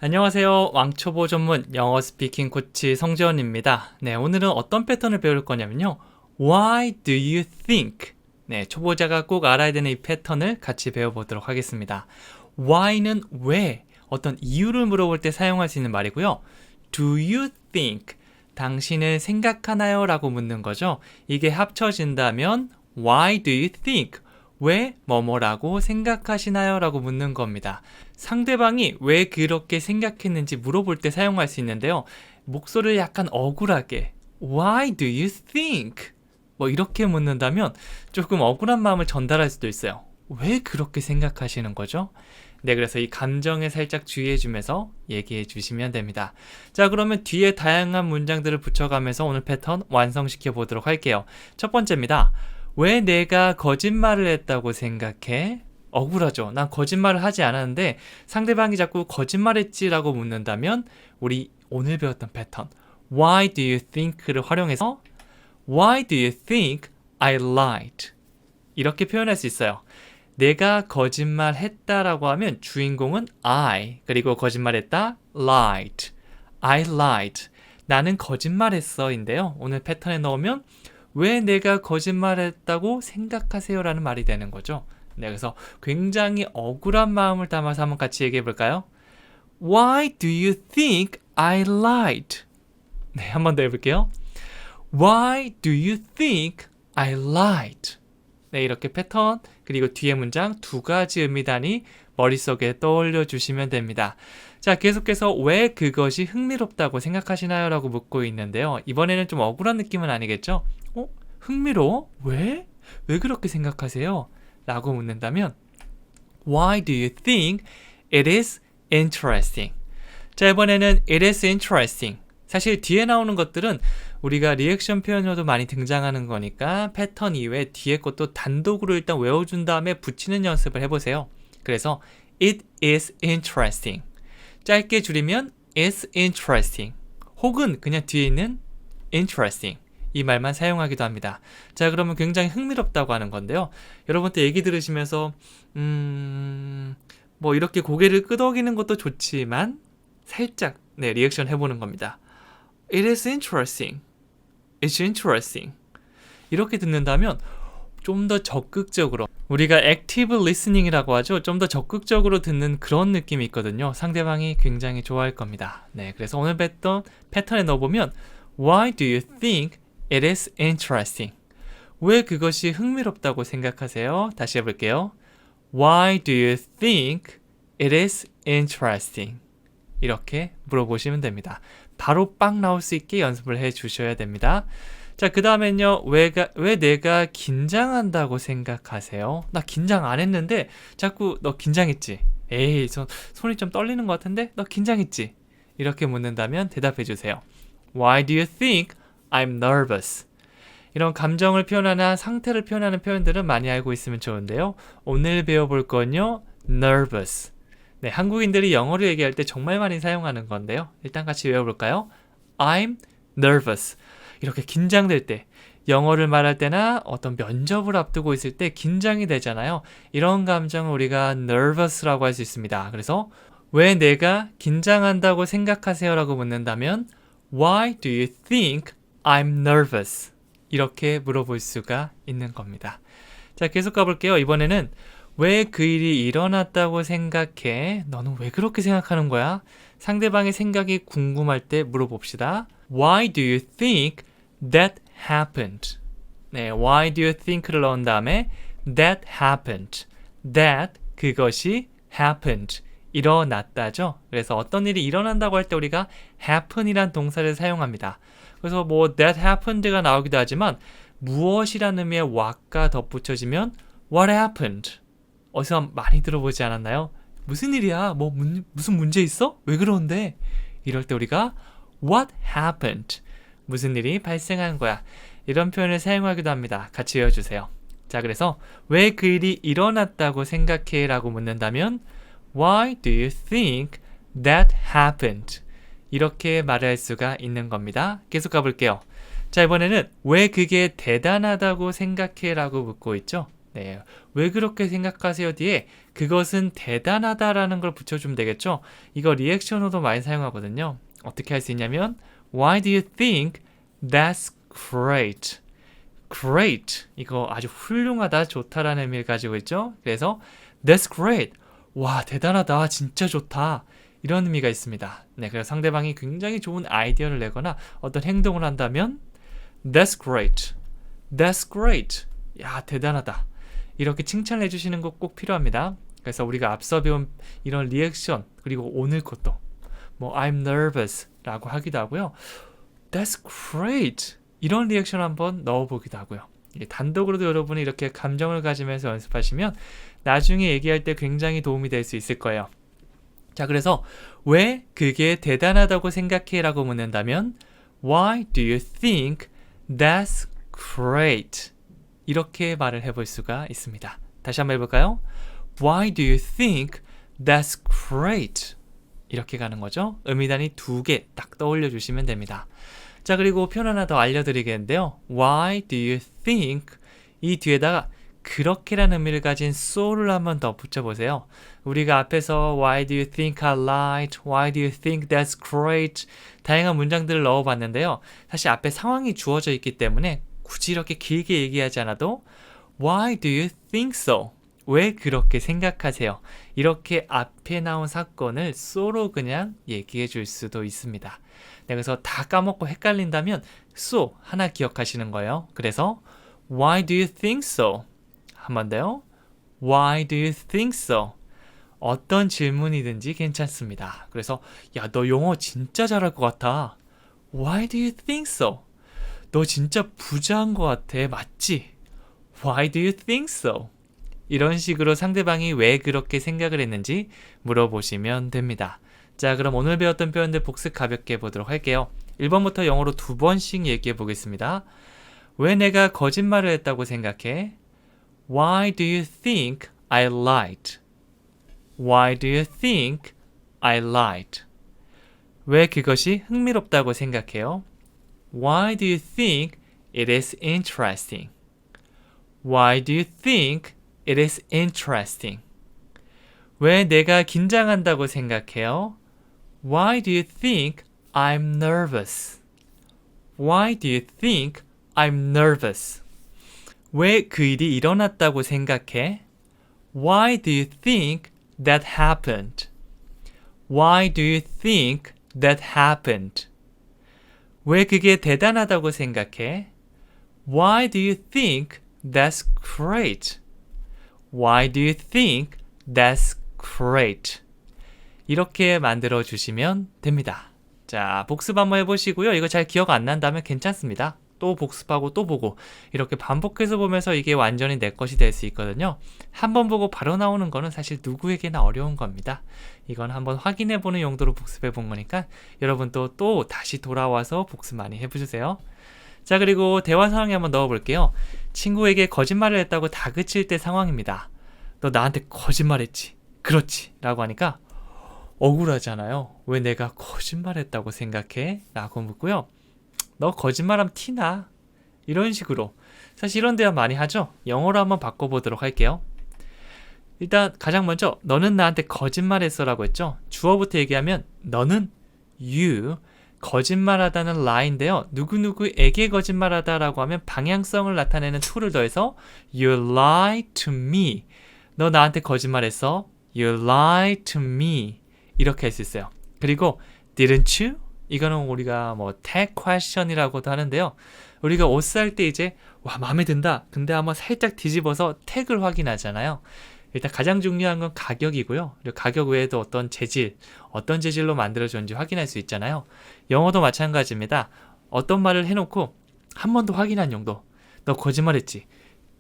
안녕하세요. 왕초보 전문 영어 스피킹 코치 성재원입니다. 네, 오늘은 어떤 패턴을 배울 거냐면요. Why do you think? 네, 초보자가 꼭 알아야 되는 이 패턴을 같이 배워보도록 하겠습니다. Why는 왜, 어떤 이유를 물어볼 때 사용할 수 있는 말이고요. Do you think? 당신은 생각하나요? 라고 묻는 거죠. 이게 합쳐진다면 Why do you think? 왜 뭐뭐라고 생각하시나요? 라고 묻는 겁니다. 상대방이 왜 그렇게 생각했는지 물어볼 때 사용할 수 있는데요. 목소리를 약간 억울하게 Why do you think? 뭐 이렇게 묻는다면 조금 억울한 마음을 전달할 수도 있어요. 왜 그렇게 생각하시는 거죠? 네, 그래서 이 감정에 살짝 주의해 주면서 얘기해 주시면 됩니다. 자, 그러면 뒤에 다양한 문장들을 붙여가면서 오늘 패턴 완성시켜 보도록 할게요. 첫 번째입니다. 왜 내가 거짓말을 했다고 생각해? 억울하죠. 난 거짓말을 하지 않았는데 상대방이 자꾸 거짓말했지라고 묻는다면 우리 오늘 배웠던 패턴 Why do you think를 활용해서 Why do you think I lied? 이렇게 표현할 수 있어요. 내가 거짓말했다라고 하면 주인공은 I, 그리고 거짓말했다 lied. I lied. 나는 거짓말했어인데요. 오늘 패턴에 넣으면 왜 내가 거짓말했다고 생각하세요? 라는 말이 되는 거죠. 네, 그래서 굉장히 억울한 마음을 담아서 한번 같이 얘기해 볼까요? Why do you think I lied? 네, 한 번 더 해볼게요. Why do you think I lied? 네, 이렇게 패턴 그리고 뒤에 문장 두 가지 의미단위 머릿속에 떠올려 주시면 됩니다. 자, 계속해서 왜 그것이 흥미롭다고 생각하시나요? 라고 묻고 있는데요. 이번에는 좀 억울한 느낌은 아니겠죠? 흥미로워? 왜? 왜 그렇게 생각하세요? 라고 묻는다면 Why do you think it is interesting? 자, 이번에는 it is interesting. 사실 뒤에 나오는 것들은 우리가 리액션 표현으로도 많이 등장하는 거니까 패턴 이외에 뒤에 것도 단독으로 일단 외워준 다음에 붙이는 연습을 해보세요. 그래서 it is interesting. 짧게 줄이면 it's interesting. 혹은 그냥 뒤에 있는 interesting. 이 말만 사용하기도 합니다. 자, 그러면 굉장히 흥미롭다고 하는 건데요. 여러분들 얘기 들으시면서 뭐 이렇게 고개를 끄덕이는 것도 좋지만 살짝 리액션 해보는 겁니다. It is interesting. It's interesting. 이렇게 듣는다면 좀 더 적극적으로 우리가 active listening이라고 하죠. 좀 더 적극적으로 듣는 그런 느낌이 있거든요. 상대방이 굉장히 좋아할 겁니다. 네, 그래서 오늘 뵀던 패턴에 넣어보면 Why do you think it is interesting? 왜 그것이 흥미롭다고 생각하세요? 다시 해볼게요. Why do you think it is interesting? 이렇게 물어보시면 됩니다. 바로 빵 나올 수 있게 연습을 해 주셔야 됩니다. 자, 그 다음엔요. 왜 내가 긴장한다고 생각하세요? 나 긴장 안 했는데 자꾸 너 긴장했지? 에이, 손이 좀 떨리는 것 같은데? 너 긴장했지? 이렇게 묻는다면 대답해 주세요. Why do you think I'm nervous? 이런 감정을 표현하나 상태를 표현하는 표현들은 많이 알고 있으면 좋은데요. 오늘 배워볼 건요. nervous. 네, 한국인들이 영어를 얘기할 때 정말 많이 사용하는 건데요. 일단 같이 외워볼까요? I'm nervous. 이렇게 긴장될 때, 영어를 말할 때나 어떤 면접을 앞두고 있을 때 긴장이 되잖아요. 이런 감정을 우리가 nervous라고 할 수 있습니다. 그래서 왜 내가 긴장한다고 생각하세요? 라고 묻는다면 Why do you think I'm nervous? 이렇게 물어볼 수가 있는 겁니다. 자, 계속 가볼게요. 이번에는 왜 그 일이 일어났다고 생각해? 너는 왜 그렇게 생각하는 거야? 상대방의 생각이 궁금할 때 물어봅시다. Why do you think that happened? 네, why do you think를 넣은 다음에 that happened. that, 그것이 happened. 일어났다죠. 그래서 어떤 일이 일어난다고 할 때 우리가 happen이란 동사를 사용합니다. 그래서 뭐 that happened가 나오기도 하지만 무엇이라는 의미의 what가 덧붙여지면 what happened? 어디서 많이 들어보지 않았나요? 무슨 일이야? 무슨 문제 있어? 왜 그러는데? 이럴 때 우리가 what happened? 무슨 일이 발생한 거야? 이런 표현을 사용하기도 합니다. 같이 외워주세요. 자, 그래서 왜 그 일이 일어났다고 생각해? 라고 묻는다면 Why do you think that happened? 이렇게 말할 수가 있는 겁니다. 계속 가볼게요. 자, 이번에는 왜 그게 대단하다고 생각해? 라고 묻고 있죠. 네, 왜 그렇게 생각하세요? 뒤에 그것은 대단하다라는 걸 붙여주면 되겠죠? 이거 리액션으로도 많이 사용하거든요. 어떻게 할 수 있냐면 Why do you think that's great? Great. 이거 아주 훌륭하다, 좋다라는 의미를 가지고 있죠? 그래서 That's great. 와, 대단하다, 진짜 좋다. 이런 의미가 있습니다. 네, 그래서 상대방이 굉장히 좋은 아이디어를 내거나 어떤 행동을 한다면 That's great. That's great. 야, 대단하다. 이렇게 칭찬을 해주시는 거 꼭 필요합니다. 그래서 우리가 앞서 배운 이런 리액션, 그리고 오늘 것도 뭐 I'm nervous 라고 하기도 하고요. That's great. 이런 리액션 한번 넣어보기도 하고요. 단독으로도 여러분이 이렇게 감정을 가지면서 연습하시면 나중에 얘기할 때 굉장히 도움이 될 수 있을 거예요. 자, 그래서 왜 그게 대단하다고 생각해? 라고 묻는다면 Why do you think that's great? 이렇게 말을 해볼 수가 있습니다. 다시 한번 해볼까요? Why do you think that's great? 이렇게 가는 거죠. 의미단위 2개 딱 떠올려 주시면 됩니다. 자, 그리고 표현 하나 더 알려드리겠는데요. Why do you think? 이 뒤에다가 그렇게라는 의미를 가진 so를 한번 더 붙여보세요. 우리가 앞에서 Why do you think I lied? Why do you think that's great? 다양한 문장들을 넣어봤는데요. 사실 앞에 상황이 주어져 있기 때문에 굳이 이렇게 길게 얘기하지 않아도 Why do you think so? 왜 그렇게 생각하세요? 이렇게 앞에 나온 사건을 so로 그냥 얘기해 줄 수도 있습니다. 네, 그래서 다 까먹고 헷갈린다면 so 하나 기억하시는 거예요. 그래서 Why do you think so? 한 번 더요. Why do you think so? 어떤 질문이든지 괜찮습니다. 그래서 야, 너 영어 진짜 잘할 것 같아. Why do you think so? 너 진짜 부자인 것 같아. 맞지? Why do you think so? 이런 식으로 상대방이 왜 그렇게 생각을 했는지 물어보시면 됩니다. 자, 그럼 오늘 배웠던 표현들 복습 가볍게 해보도록 할게요. 1번부터 영어로 2번씩 얘기해 보겠습니다. 왜 내가 거짓말을 했다고 생각해? Why do you think I lied? Why do you think I lied? 왜 그것이 흥미롭다고 생각해요? Why do you think it is interesting? Why do you think it is interesting? 왜 내가 긴장한다고 생각해요? Why do you think I'm nervous? Why do you think I'm nervous? 왜 그 일이 일어났다고 생각해? Why do you think that happened? Why do you think that happened? 왜 그게 대단하다고 생각해? Why do you think that's great? Why do you think that's great? 이렇게 만들어 주시면 됩니다. 자, 복습 한번 해보시고요. 이거 잘 기억 안 난다면 괜찮습니다. 또 복습하고 또 보고 이렇게 반복해서 보면서 이게 완전히 내 것이 될 수 있거든요. 한번 보고 바로 나오는 거는 사실 누구에게나 어려운 겁니다. 이건 한번 확인해 보는 용도로 복습해 본 거니까 여러분도 또 다시 돌아와서 복습 많이 해보세요. 자, 그리고 대화 상황에 한번 넣어볼게요. 친구에게 거짓말을 했다고 다그칠 때 상황입니다. 너 나한테 거짓말했지? 그렇지? 라고 하니까 억울하잖아요. 왜 내가 거짓말했다고 생각해? 라고 묻고요. 너 거짓말하면 티나? 이런 식으로. 사실 이런 대화 많이 하죠? 영어로 한번 바꿔보도록 할게요. 일단 가장 먼저 너는 나한테 거짓말했어 라고 했죠? 주어부터 얘기하면 너는 you 거짓말하다는 lie인데요. 누구누구에게 거짓말하다 라고 하면 방향성을 나타내는 to를 더해서 You lie to me. 너 나한테 거짓말했어. You lie to me. 이렇게 할 수 있어요. 그리고 didn't you? 이거는 우리가 뭐 tag question이라고도 하는데요. 우리가 옷 살 때 이제 와 마음에 든다. 근데 한번 살짝 뒤집어서 택을 확인하잖아요. 일단 가장 중요한 건 가격이고요. 그리고 가격 외에도 어떤 재질, 어떤 재질로 만들어졌는지 확인할 수 있잖아요. 영어도 마찬가지입니다. 어떤 말을 해놓고 한 번 더 확인한 용도. 너 거짓말했지?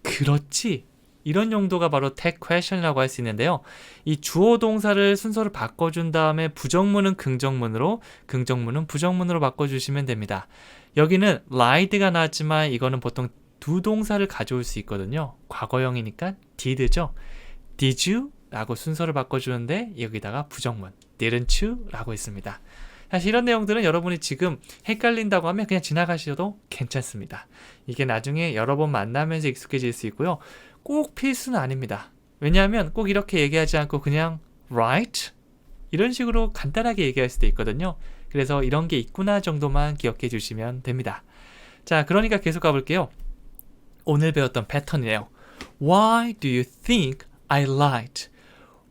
그렇지? 이런 용도가 바로 tag question이라고 할 수 있는데요. 이 주어 동사를 순서를 바꿔준 다음에 부정문은 긍정문으로, 긍정문은 부정문으로 바꿔주시면 됩니다. 여기는 lied가 나왔지만 이거는 보통 두 동사를 가져올 수 있거든요. 과거형이니까 did죠. Did you? 라고 순서를 바꿔주는데 여기다가 부정문 didn't you? 라고 있습니다. 사실 이런 내용들은 여러분이 지금 헷갈린다고 하면 그냥 지나가셔도 괜찮습니다. 이게 나중에 여러 번 만나면서 익숙해질 수 있고요. 꼭 필수는 아닙니다. 왜냐하면 꼭 이렇게 얘기하지 않고 그냥 right? 이런 식으로 간단하게 얘기할 수도 있거든요. 그래서 이런 게 있구나 정도만 기억해 주시면 됩니다. 자, 그러니까 계속 가볼게요. 오늘 배웠던 패턴이에요. Why do you think I lied?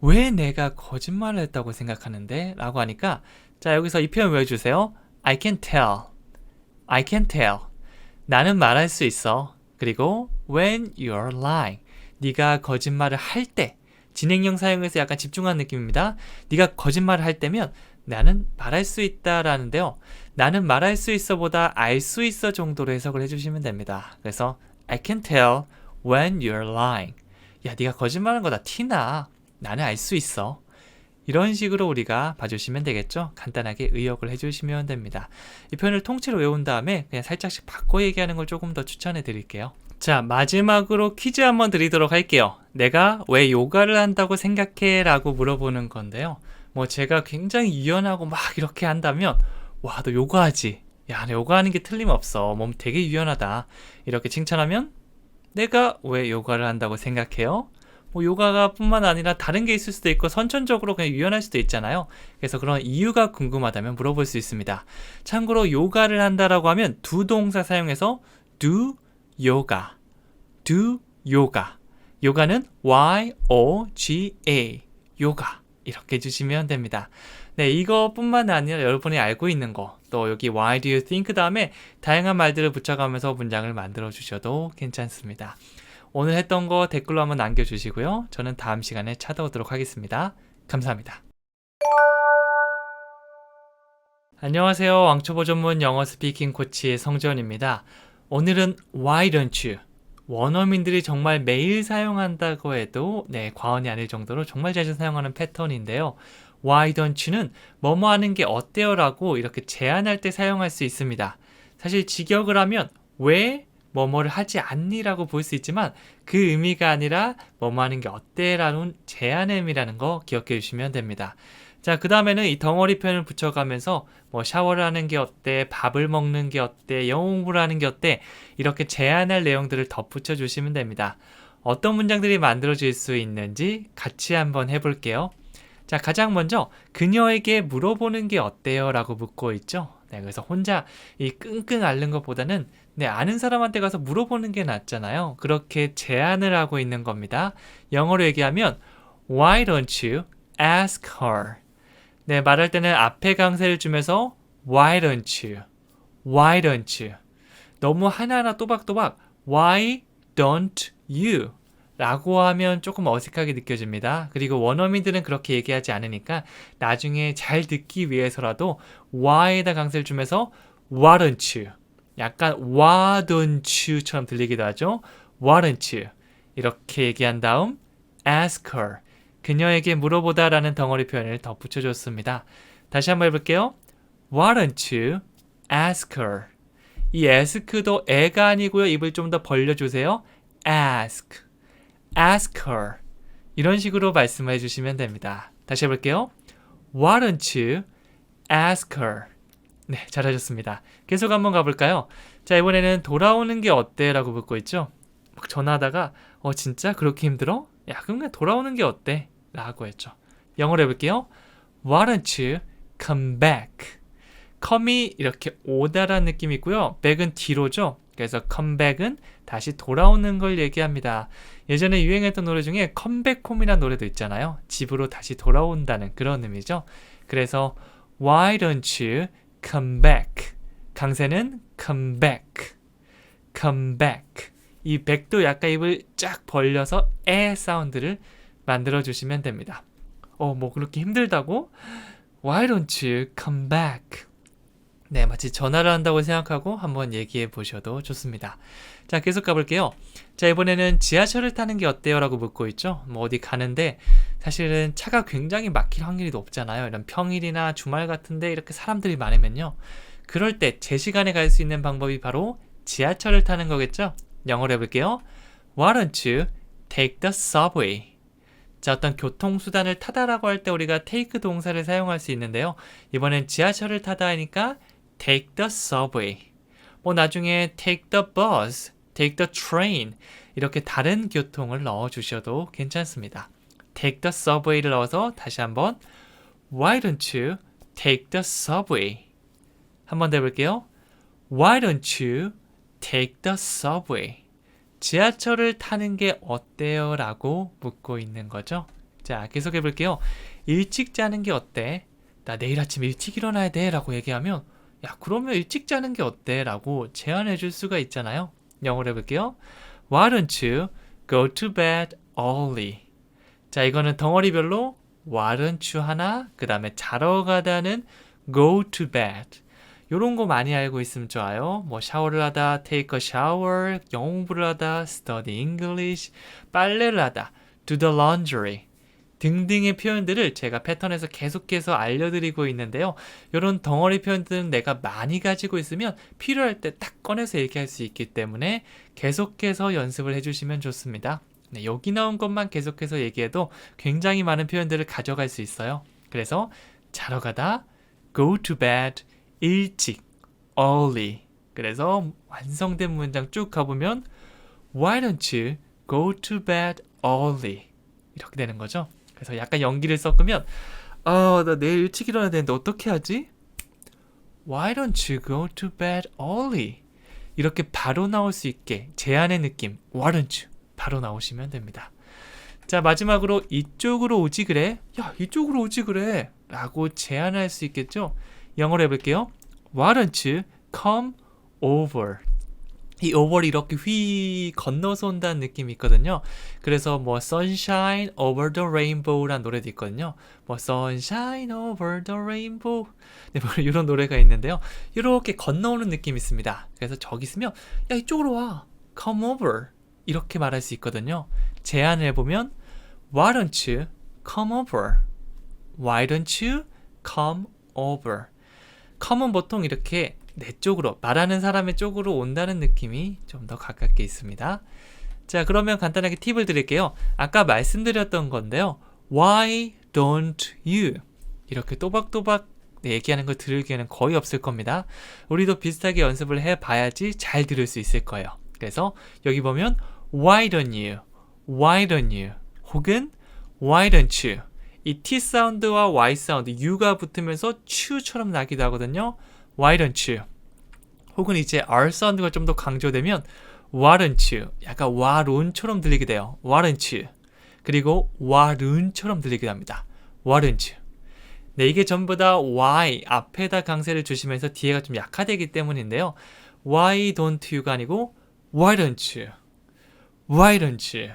왜 내가 거짓말을 했다고 생각하는데? 라고 하니까 자, 여기서 이 표현 외워주세요. I can tell. I can tell. 나는 말할 수 있어. 그리고 when you're lying. 네가 거짓말을 할 때. 진행형 사용해서 약간 집중한 느낌입니다. 네가 거짓말을 할 때면 나는 말할 수 있다라는데요. 나는 말할 수 있어 보다 알 수 있어 정도로 해석을 해주시면 됩니다. 그래서 I can tell when you're lying. 야, 네가 거짓말하는 거 다 티나. 나는 알 수 있어. 이런 식으로 우리가 봐주시면 되겠죠? 간단하게 의역을 해주시면 됩니다. 이 표현을 통째로 외운 다음에 그냥 살짝씩 바꿔 얘기하는 걸 조금 더 추천해 드릴게요. 자, 마지막으로 퀴즈 한번 드리도록 할게요. 내가 왜 요가를 한다고 생각해? 라고 물어보는 건데요. 뭐 제가 굉장히 유연하고 막 이렇게 한다면 와, 너 요가하지? 야, 너 요가하는 게 틀림없어. 몸 되게 유연하다. 이렇게 칭찬하면 내가 왜 요가를 한다고 생각해요? 뭐 요가가 뿐만 아니라 다른 게 있을 수도 있고 선천적으로 그냥 유연할 수도 있잖아요. 그래서 그런 이유가 궁금하다면 물어볼 수 있습니다. 참고로 요가를 한다라고 하면 두 동사 사용해서 do yoga, do yoga. 요가는 Y-O-G-A, 요가 이렇게 해주시면 됩니다. 네, 이거뿐만 아니라 여러분이 알고 있는 거, 또 여기 Why do you think 다음에 다양한 말들을 붙여가면서 문장을 만들어 주셔도 괜찮습니다. 오늘 했던 거 댓글로 한번 남겨주시고요. 저는 다음 시간에 찾아오도록 하겠습니다. 감사합니다. 안녕하세요. 왕초보 전문 영어 스피킹 코치 성지원입니다. 오늘은 Why don't you? 원어민들이 정말 매일 사용한다고 해도 과언이 아닐 정도로 정말 자주 사용하는 패턴인데요. Why don't you는 뭐뭐 하는 게 어때요? 라고 이렇게 제안할 때 사용할 수 있습니다. 사실 직역을 하면 왜 뭐뭐를 하지 않니? 라고 볼 수 있지만 그 의미가 아니라 뭐뭐 하는 게 어때? 라는 제안의 의미라는 거 기억해 주시면 됩니다. 자, 그 다음에는 이 덩어리 표현을 붙여가면서 뭐 샤워를 하는 게 어때? 밥을 먹는 게 어때? 영어 공부를 하는 게 어때? 이렇게 제안할 내용들을 덧붙여 주시면 됩니다. 어떤 문장들이 만들어질 수 있는지 같이 한번 해볼게요. 자, 가장 먼저 그녀에게 물어보는 게 어때요? 라고 묻고 있죠. 네, 그래서 혼자 이 끙끙 앓는 것보다는 아는 사람한테 가서 물어보는 게 낫잖아요. 그렇게 제안을 하고 있는 겁니다. 영어로 얘기하면 Why don't you ask her? 네, 말할 때는 앞에 강세를 주면서 Why don't you? Why don't you? 너무 하나하나 또박또박 Why don't you? 라고 하면 조금 어색하게 느껴집니다. 그리고 원어민들은 그렇게 얘기하지 않으니까 나중에 잘 듣기 위해서라도 why에다 강세를 주면서 why don't you? 약간 why don't you처럼 들리기도 하죠. why don't you? 이렇게 얘기한 다음 ask her. 그녀에게 물어보다 라는 덩어리 표현을 덧붙여줬습니다. 다시 한번 해볼게요. Why don't you ask her? 이 ask도 애가 아니고요. 입을 좀 더 벌려주세요. ask. ask her. 이런 식으로 말씀해 주시면 됩니다. 다시 해볼게요. Why don't you ask her? 네, 잘하셨습니다. 계속 한번 가볼까요? 자, 이번에는 돌아오는 게 어때? 라고 묻고 있죠. 막 전화하다가 진짜 그렇게 힘들어? 야, 그럼 그냥 돌아오는 게 어때? 라고 했죠. 영어로 해볼게요. Why don't you come back? come이 이렇게 오다라는 느낌이 있고요. back은 뒤로죠. 그래서 come back은 다시 돌아오는 걸 얘기합니다. 예전에 유행했던 노래 중에 컴백 홈이라는 노래도 있잖아요. 집으로 다시 돌아온다는 그런 의미죠. 그래서 Why don't you come back? 강세는 come back, come back. 이 back도 약간 입을 쫙 벌려서 에 사운드를 만들어주시면 됩니다. 뭐 그렇게 힘들다고? Why don't you come back? 네, 마치 전화를 한다고 생각하고 한번 얘기해 보셔도 좋습니다. 자, 계속 가볼게요. 자, 이번에는 지하철을 타는 게 어때요? 라고 묻고 있죠. 뭐 어디 가는데 사실은 차가 굉장히 막힐 확률이 높잖아요. 이런 평일이나 주말 같은데 이렇게 사람들이 많으면요. 그럴 때 제 시간에 갈 수 있는 방법이 바로 지하철을 타는 거겠죠. 영어로 해볼게요. Why don't you take the subway? 자, 어떤 교통수단을 타다라고 할 때 우리가 take 동사를 사용할 수 있는데요. 이번엔 지하철을 타다 하니까 take the subway. 뭐 나중에 take the bus, take the train 이렇게 다른 교통을 넣어주셔도 괜찮습니다. take the subway를 넣어서 다시 한번 Why don't you take the subway? 한번 더 해볼게요. Why don't you take the subway? 지하철을 타는 게 어때요? 라고 묻고 있는 거죠. 자, 계속 해볼게요. 일찍 자는 게 어때? 나 내일 아침 일찍 일어나야 돼 라고 얘기하면 야, 그러면 일찍 자는 게 어때? 라고 제안해 줄 수가 있잖아요. 영어로 해볼게요. Why don't you go to bed early? 자, 이거는 덩어리별로 Why don't you 하나, 그 다음에 자러 가다는 go to bed. 요런 거 많이 알고 있으면 좋아요. 뭐 샤워를 하다, take a shower, 영어 공부를 하다, study English, 빨래를 하다, do the laundry 등등의 표현들을 제가 패턴에서 계속해서 알려드리고 있는데요. 이런 덩어리 표현들은 내가 많이 가지고 있으면 필요할 때 딱 꺼내서 얘기할 수 있기 때문에 계속해서 연습을 해주시면 좋습니다. 네, 여기 나온 것만 계속해서 얘기해도 굉장히 많은 표현들을 가져갈 수 있어요. 그래서 자러 가다, go to bed, 일찍, early. 그래서 완성된 문장 쭉 가보면 Why don't you go to bed early? 이렇게 되는 거죠. 그래서 약간 연기를 섞으면 나 내일 일찍 일어나야 되는데 어떻게 하지? Why don't you go to bed early? 이렇게 바로 나올 수 있게 제안의 느낌 Why don't you? 바로 나오시면 됩니다. 자, 마지막으로 이쪽으로 오지 그래? 야, 이쪽으로 오지 그래? 라고 제안할 수 있겠죠? 영어로 해볼게요. Why don't you come over? 이 over이 이렇게 휘 건너서 온다는 느낌이 있거든요. 그래서 뭐 Sunshine over the rainbow라는 노래도 있거든요. 뭐 Sunshine over the rainbow. 네, 뭐 이런 노래가 있는데요. 이렇게 건너오는 느낌이 있습니다. 그래서 저기 있으면 야, 이쪽으로 와. Come over. 이렇게 말할 수 있거든요. 제안을 해보면 Why don't you come over? Why don't you come over? come은 보통 이렇게 내 쪽으로, 말하는 사람의 쪽으로 온다는 느낌이 좀 더 가깝게 있습니다. 자, 그러면 간단하게 팁을 드릴게요. 아까 말씀드렸던 건데요. Why don't you? 이렇게 또박또박 얘기하는 걸 들을 기회는 거의 없을 겁니다. 우리도 비슷하게 연습을 해봐야지 잘 들을 수 있을 거예요. 그래서 여기 보면 Why don't you? Why don't you? 혹은 Why don't you? 이 T 사운드와 Y 사운드, U가 붙으면서 추처럼 나기도 하거든요. Why don't you? 혹은 이제 R 사운드가 좀 더 강조되면 Why don't you? 약간 와룬처럼 들리게 돼요. Why don't you? 그리고 와룬처럼 들리기도 합니다. Why don't you? 네, 이게 전부 다 Y 앞에다 강세를 주시면서 뒤에가 좀 약화되기 때문인데요. Why don't you가 아니고 Why don't you? Why don't you?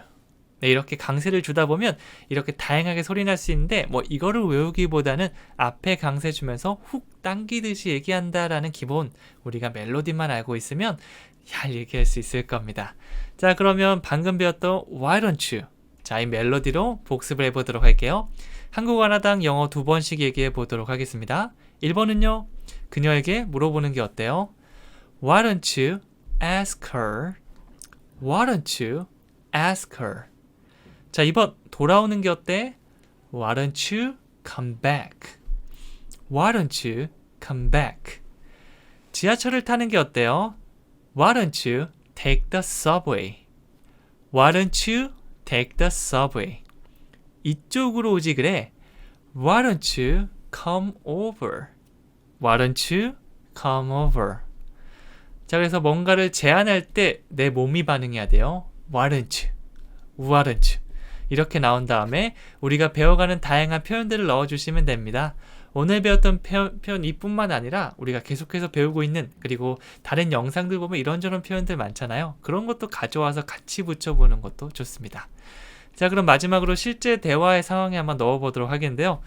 네, 이렇게 강세를 주다 보면 이렇게 다양하게 소리 날 수 있는데 뭐 이거를 외우기보다는 앞에 강세 주면서 훅 당기듯이 얘기한다라는 기본 우리가 멜로디만 알고 있으면 잘 얘기할 수 있을 겁니다. 자, 그러면 방금 배웠던 Why don't you? 자, 이 멜로디로 복습을 해보도록 할게요. 한국어 하나당 영어 2번씩 얘기해 보도록 하겠습니다. 1번은요. 그녀에게 물어보는 게 어때요? Why don't you ask her? Why don't you ask her? 자, 2번 돌아오는 게 어때? Why don't you come back? Why don't you come back? 지하철을 타는 게 어때요? Why don't you take the subway? Why don't you take the subway? 이쪽으로 오지 그래? Why don't you come over? Why don't you come over? 자, 그래서 뭔가를 제안할 때 내 몸이 반응해야 돼요. Why don't you? Why don't you? 이렇게 나온 다음에 우리가 배워가는 다양한 표현들을 넣어주시면 됩니다. 오늘 배웠던 표현 이뿐만 아니라 우리가 계속해서 배우고 있는 그리고 다른 영상들 보면 이런저런 표현들 많잖아요. 그런 것도 가져와서 같이 붙여보는 것도 좋습니다. 자, 그럼 마지막으로 실제 대화의 상황에 한번 넣어보도록 하겠는데요.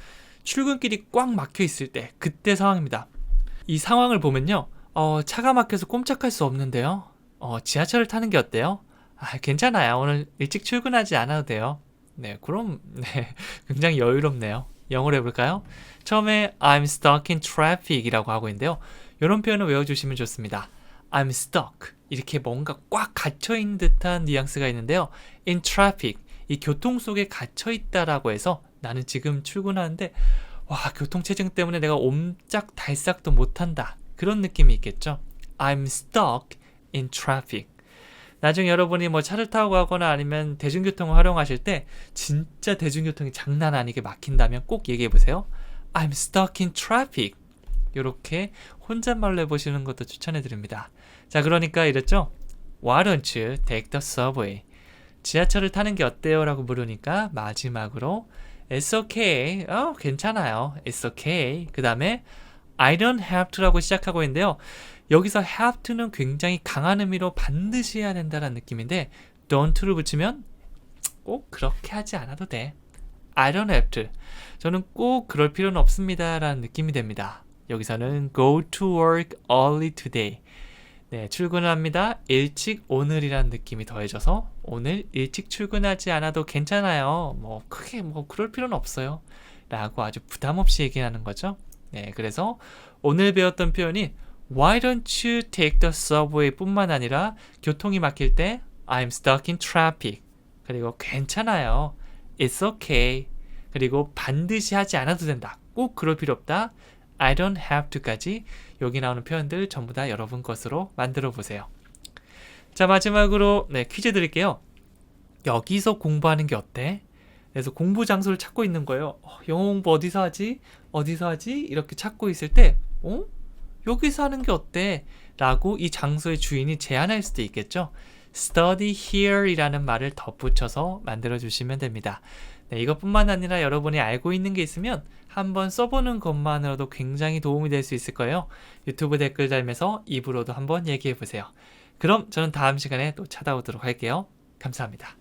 출근길이 꽉 막혀 있을 때 그때 상황입니다. 이 상황을 보면요. 차가 막혀서 꼼짝할 수 없는데요. 지하철을 타는 게 어때요? 괜찮아요. 오늘 일찍 출근하지 않아도 돼요. 네, 그럼 굉장히 여유롭네요. 영어로 해볼까요? 처음에 I'm stuck in traffic 이라고 하고 있는데요. 이런 표현을 외워주시면 좋습니다. I'm stuck. 이렇게 뭔가 꽉 갇혀있는 듯한 뉘앙스가 있는데요. in traffic. 이 교통 속에 갇혀있다라고 해서 나는 지금 출근하는데 와, 교통체증 때문에 내가 옴짝달싹도 못한다. 그런 느낌이 있겠죠. I'm stuck in traffic. 나중에 여러분이 뭐 차를 타고 가거나 아니면 대중교통을 활용하실 때 진짜 대중교통이 장난 아니게 막힌다면 꼭 얘기해 보세요. I'm stuck in traffic. 이렇게 혼잣말로 해보시는 것도 추천해 드립니다. 자, 그러니까 이랬죠? Why don't you take the subway? 지하철을 타는 게 어때요? 라고 물으니까 마지막으로 It's okay. 괜찮아요. It's okay. 그 다음에 I don't have to라고 시작하고 있는데요. 여기서 have to는 굉장히 강한 의미로 반드시 해야 된다는 느낌인데 don't를 붙이면 꼭 그렇게 하지 않아도 돼. I don't have to. 저는 꼭 그럴 필요는 없습니다. 라는 느낌이 됩니다. 여기서는 go to work early today. 네, 출근을 합니다. 일찍 오늘이라는 느낌이 더해져서 오늘 일찍 출근하지 않아도 괜찮아요. 뭐 크게 뭐 그럴 필요는 없어요. 라고 아주 부담 없이 얘기하는 거죠. 네, 그래서 오늘 배웠던 표현이 Why don't you take the subway 뿐만 아니라 교통이 막힐 때 I'm stuck in traffic. 그리고 괜찮아요. It's okay. 그리고 반드시 하지 않아도 된다. 꼭 그럴 필요 없다. I don't have to까지 여기 나오는 표현들 전부 다 여러분 것으로 만들어 보세요. 자, 마지막으로 퀴즈 드릴게요. 여기서 공부하는 게 어때? 그래서 공부 장소를 찾고 있는 거예요. 영어 공부 어디서 하지? 어디서 하지? 이렇게 찾고 있을 때 여기서 하는 게 어때? 라고 이 장소의 주인이 제안할 수도 있겠죠. study here 이라는 말을 덧붙여서 만들어 주시면 됩니다. 네, 이것뿐만 아니라 여러분이 알고 있는 게 있으면 한번 써보는 것만으로도 굉장히 도움이 될 수 있을 거예요. 유튜브 댓글 달면서 입으로도 한번 얘기해 보세요. 그럼 저는 다음 시간에 또 찾아오도록 할게요. 감사합니다.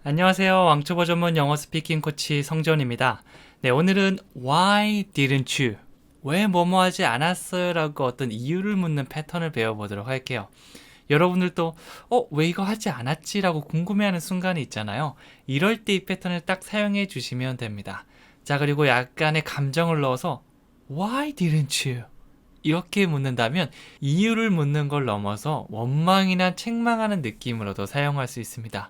안녕하세요. 왕초보 전문 영어 스피킹 코치 성재원입니다. 네, 오늘은 Why didn't you? 왜 뭐뭐 하지 않았어요? 라고 어떤 이유를 묻는 패턴을 배워보도록 할게요. 여러분들도 왜 이거 하지 않았지? 라고 궁금해하는 순간이 있잖아요. 이럴 때 이 패턴을 딱 사용해 주시면 됩니다. 자, 그리고 약간의 감정을 넣어서 Why didn't you? 이렇게 묻는다면 이유를 묻는 걸 넘어서 원망이나 책망하는 느낌으로도 사용할 수 있습니다.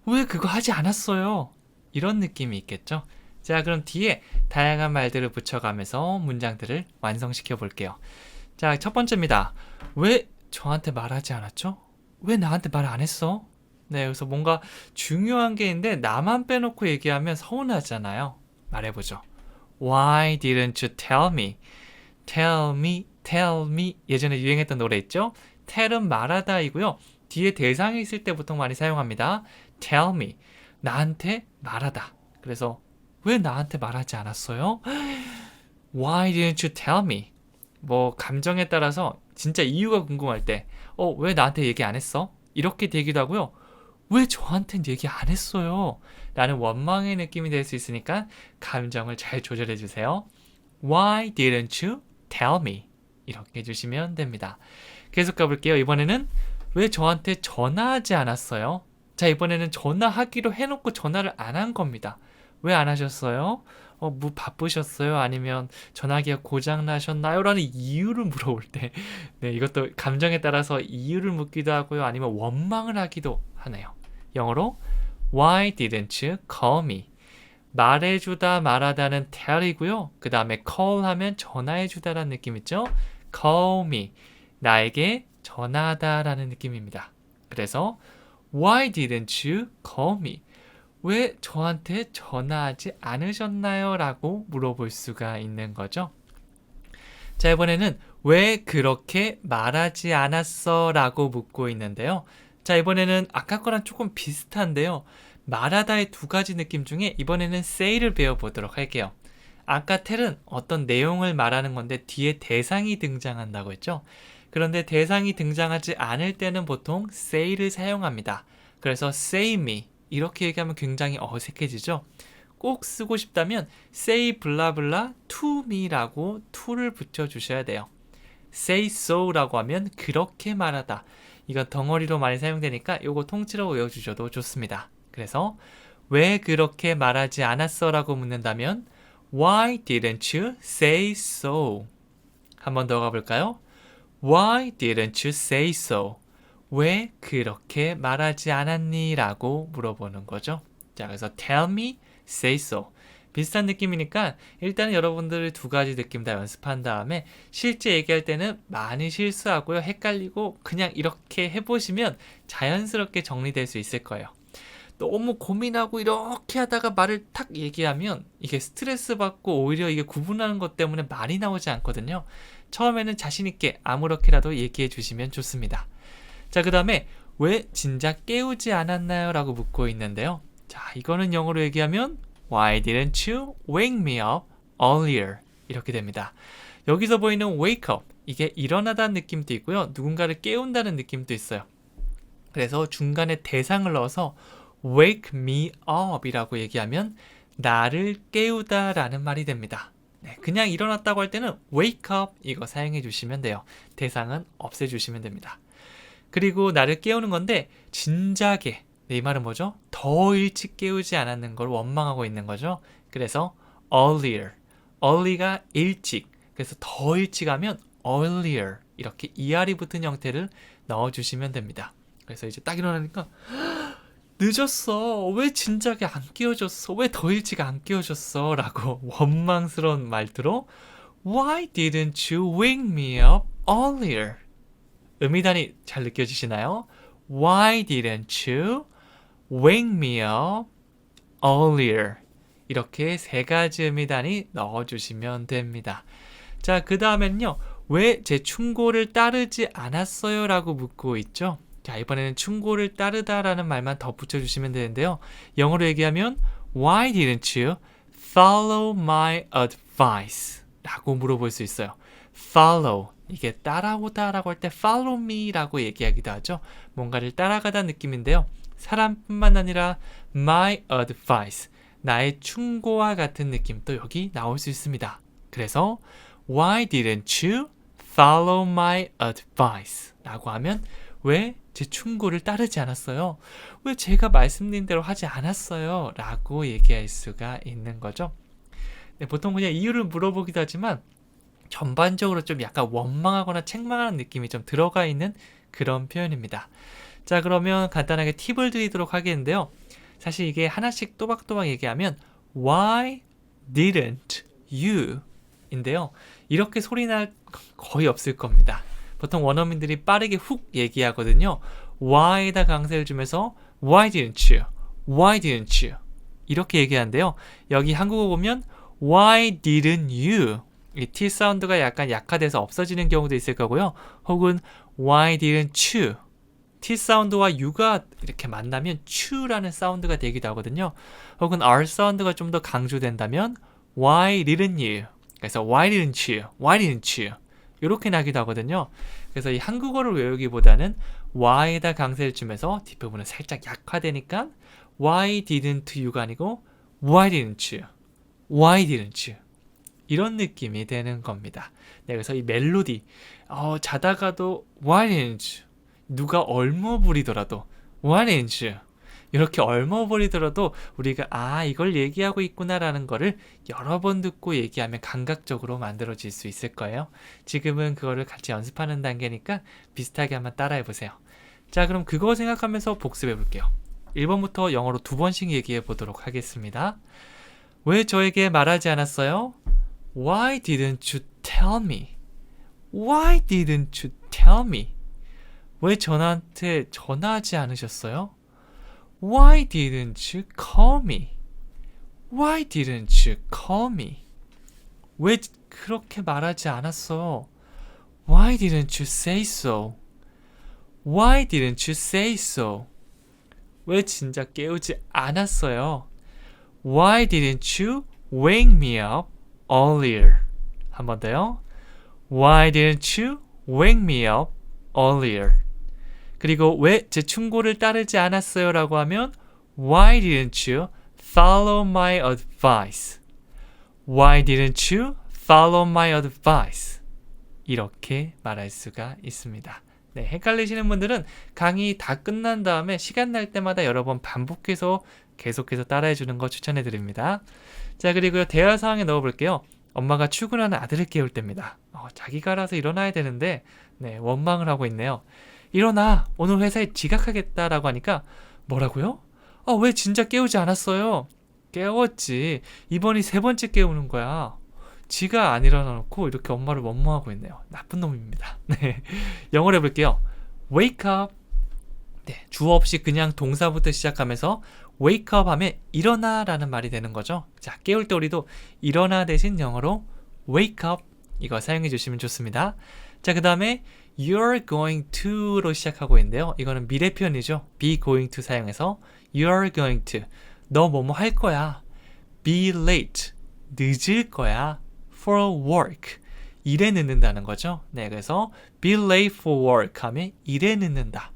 왜 그거 하지 않았어요? 이런 느낌이 있겠죠? 자, 그럼 뒤에 다양한 말들을 붙여가면서 문장들을 완성시켜 볼게요. 자, 첫 번째입니다. 왜 저한테 말하지 않았죠? 왜 나한테 말 안 했어? 네, 여기서 뭔가 중요한 게 있는데 나만 빼놓고 얘기하면 서운하잖아요. 말해보죠. Why didn't you tell me? Tell me, tell me. 예전에 유행했던 노래 있죠? tell은 말하다이고요. 뒤에 대상이 있을 때 보통 많이 사용합니다. Tell me. 나한테 말하다. 그래서 왜 나한테 말하지 않았어요? Why didn't you tell me? 뭐 감정에 따라서 진짜 이유가 궁금할 때 왜 나한테 얘기 안 했어? 이렇게 되기도 하고요. 왜 저한텐 얘기 안 했어요? 라는 원망의 느낌이 될 수 있으니까 감정을 잘 조절해 주세요. Why didn't you tell me? 이렇게 해주시면 됩니다. 계속 가볼게요. 이번에는 왜 저한테 전화하지 않았어요? 자, 이번에는 전화하기로 해놓고 전화를 안 한 겁니다. 왜 안 하셨어요? 뭐 바쁘셨어요? 아니면 전화기가 고장나셨나요? 라는 이유를 물어볼 때 네, 이것도 감정에 따라서 이유를 묻기도 하고요. 아니면 원망을 하기도 하네요. 영어로 Why didn't you call me? 말해주다 말하다는 tell이고요. 그 다음에 call 하면 전화해주다라는 느낌 있죠? call me. 나에게 전화하다 라는 느낌입니다. 그래서 Why didn't you call me? 왜 저한테 전화하지 않으셨나요? 라고 물어볼 수가 있는 거죠. 자, 이번에는 왜 그렇게 말하지 않았어? 라고 묻고 있는데요. 자, 이번에는 아까 거랑 조금 비슷한데요. 말하다의 두 가지 느낌 중에 이번에는 say를 배워보도록 할게요. 아까 tell은 어떤 내용을 말하는 건데 뒤에 대상이 등장한다고 했죠. 그런데 대상이 등장하지 않을 때는 보통 say를 사용합니다. 그래서 say me 이렇게 얘기하면 굉장히 어색해지죠. 꼭 쓰고 싶다면 say 블라블라 to me라고 to를 붙여주셔야 돼요. say so라고 하면 그렇게 말하다. 이건 덩어리로 많이 사용되니까 이거 통째로 외워주셔도 좋습니다. 그래서 왜 그렇게 말하지 않았어? 라고 묻는다면 Why didn't you say so? 한 번 더 가볼까요? Why didn't you say so? 왜 그렇게 말하지 않았니? 라고 물어보는 거죠. 자, 그래서 tell me, say so. 비슷한 느낌이니까 일단은 여러분들 두 가지 느낌 다 연습한 다음에 실제 얘기할 때는 많이 실수하고요. 헷갈리고 그냥 이렇게 해보시면 자연스럽게 정리될 수 있을 거예요. 너무 고민하고 이렇게 하다가 말을 탁 얘기하면 이게 스트레스 받고 오히려 이게 구분하는 것 때문에 말이 나오지 않거든요. 처음에는 자신 있게 아무렇게라도 얘기해 주시면 좋습니다. 자, 그 다음에 왜 진작 깨우지 않았나요? 라고 묻고 있는데요. 자, 이거는 영어로 얘기하면 Why didn't you wake me up earlier? 이렇게 됩니다. 여기서 보이는 wake up, 이게 일어나다는 느낌도 있고요. 누군가를 깨운다는 느낌도 있어요. 그래서 중간에 대상을 넣어서 wake me up 이라고 얘기하면 나를 깨우다 라는 말이 됩니다. 네, 그냥 일어났다고 할 때는 wake up 이거 사용해 주시면 돼요. 대상은 없애 주시면 됩니다. 그리고 나를 깨우는 건데 진작에, 이 말은 뭐죠? 더 일찍 깨우지 않았는 걸 원망하고 있는 거죠. 그래서 earlier, early가 일찍, 그래서 더 일찍 하면 earlier 이렇게 ER이 붙은 형태를 넣어주시면 됩니다. 그래서 이제 딱 일어나니까 늦었어, 왜 진작에 안 깨워줬어, 왜 더 일찍 안 깨워줬어 라고 원망스러운 말투로 Why didn't you wake me up earlier? 음이단이 잘 느껴지시나요? Why didn't you wake me up earlier? 이렇게 세 가지 음이단이 넣어주시면 됩니다. 자, 그 다음엔요. 왜 제 충고를 따르지 않았어요? 라고 묻고 있죠. 자, 이번에는 충고를 따르다라는 말만 더 붙여주시면 되는데요. 영어로 얘기하면 Why didn't you follow my advice? 라고 물어볼 수 있어요. follow, 이게 따라오다라고 할 때 follow me라고 얘기하기도 하죠. 뭔가를 따라가다 느낌인데요. 사람뿐만 아니라 my advice, 나의 충고와 같은 느낌도 여기 나올 수 있습니다. 그래서 Why didn't you follow my advice? 라고 하면 왜 제 충고를 따르지 않았어요? 왜 제가 말씀드린 대로 하지 않았어요? 라고 얘기할 수가 있는 거죠. 네, 보통 그냥 이유를 물어보기도 하지만 전반적으로 좀 약간 원망하거나 책망하는 느낌이 좀 들어가 있는 그런 표현입니다. 자, 그러면 간단하게 팁을 드리도록 하겠는데요. 사실 이게 하나씩 또박또박 얘기하면 Why didn't you? 인데요. 이렇게 소리 날 거의 없을 겁니다. 보통 원어민들이 빠르게 훅 얘기하거든요. Why에다 강세를 주면서 Why didn't you? Why didn't you? 이렇게 얘기하는데요. 여기 한국어 보면 Why didn't you? 이 T 사운드가 약간 약화돼서 없어지는 경우도 있을 거고요. 혹은 Why didn't you? T 사운드와 U가 이렇게 만나면 chu라는 사운드가 되기도 하거든요. 혹은 R 사운드가 좀 더 강조된다면 Why didn't you? 그래서 Why didn't you? Why didn't you? 이렇게 나기도 하거든요. 그래서 이 한국어를 외우기보다는 Why에다 강세를 주면서 뒷부분은 살짝 약화되니까 Why didn't you가 아니고 Why didn't you? Why didn't you? 이런 느낌이 되는 겁니다. 네, 그래서 이 멜로디, 자다가도 Why didn't you? 누가 얼머부리더라도 Why didn't you? 이렇게 얼머버리더라도 우리가 이걸 얘기하고 있구나라는 거를 여러 번 듣고 얘기하면 감각적으로 만들어질 수 있을 거예요. 지금은 그거를 같이 연습하는 단계니까 비슷하게 한번 따라해 보세요. 자, 그럼 그거 생각하면서 복습해 볼게요. 1번부터 영어로 2번씩 얘기해 보도록 하겠습니다. 왜 저에게 말하지 않았어요? Why didn't you tell me? Why didn't you tell me? 왜 저한테 전화하지 않으셨어요? Why didn't you call me? Why didn't you call me? 왜 그렇게 말하지 않았어? Why didn't you say so? Why didn't you say so? 왜 진작 깨우지 않았어요? Why didn't you wake me up earlier? 한 번 더요. Why didn't you wake me up earlier? 그리고 왜 제 충고를 따르지 않았어요? 라고 하면 Why didn't you follow my advice? Why didn't you follow my advice? 이렇게 말할 수가 있습니다. 네, 헷갈리시는 분들은 강의 다 끝난 다음에 시간 날 때마다 여러 번 반복해서 계속해서 따라해 주는 거 추천해 드립니다. 자, 그리고요, 대화 상황에 넣어 볼게요. 엄마가 출근하는 아들을 깨울 때입니다. 자기가 알아서 일어나야 되는데 원망을 하고 있네요. 일어나, 오늘 회사에 지각하겠다라고 하니까 뭐라고요? 왜 진작 깨우지 않았어요? 깨웠지. 이번이 세 번째 깨우는 거야. 지가 안 일어나 놓고 이렇게 엄마를 원망하고 있네요. 나쁜 놈입니다. 네. 영어로 해볼게요. Wake up. 네, 주어 없이 그냥 동사부터 시작하면서 wake up 하면 일어나 라는 말이 되는 거죠. 자, 깨울 때 우리도 일어나 대신 영어로 wake up 이거 사용해 주시면 좋습니다. 자, 그 다음에 you're going to로 시작하고 있는데요. 이거는 미래 표현이죠. be going to 사용해서 you're going to 너 뭐뭐 할 거야. be late 늦을 거야. for work 일에 늦는다는 거죠. 네, 그래서 be late for work 하면 일에 늦는다.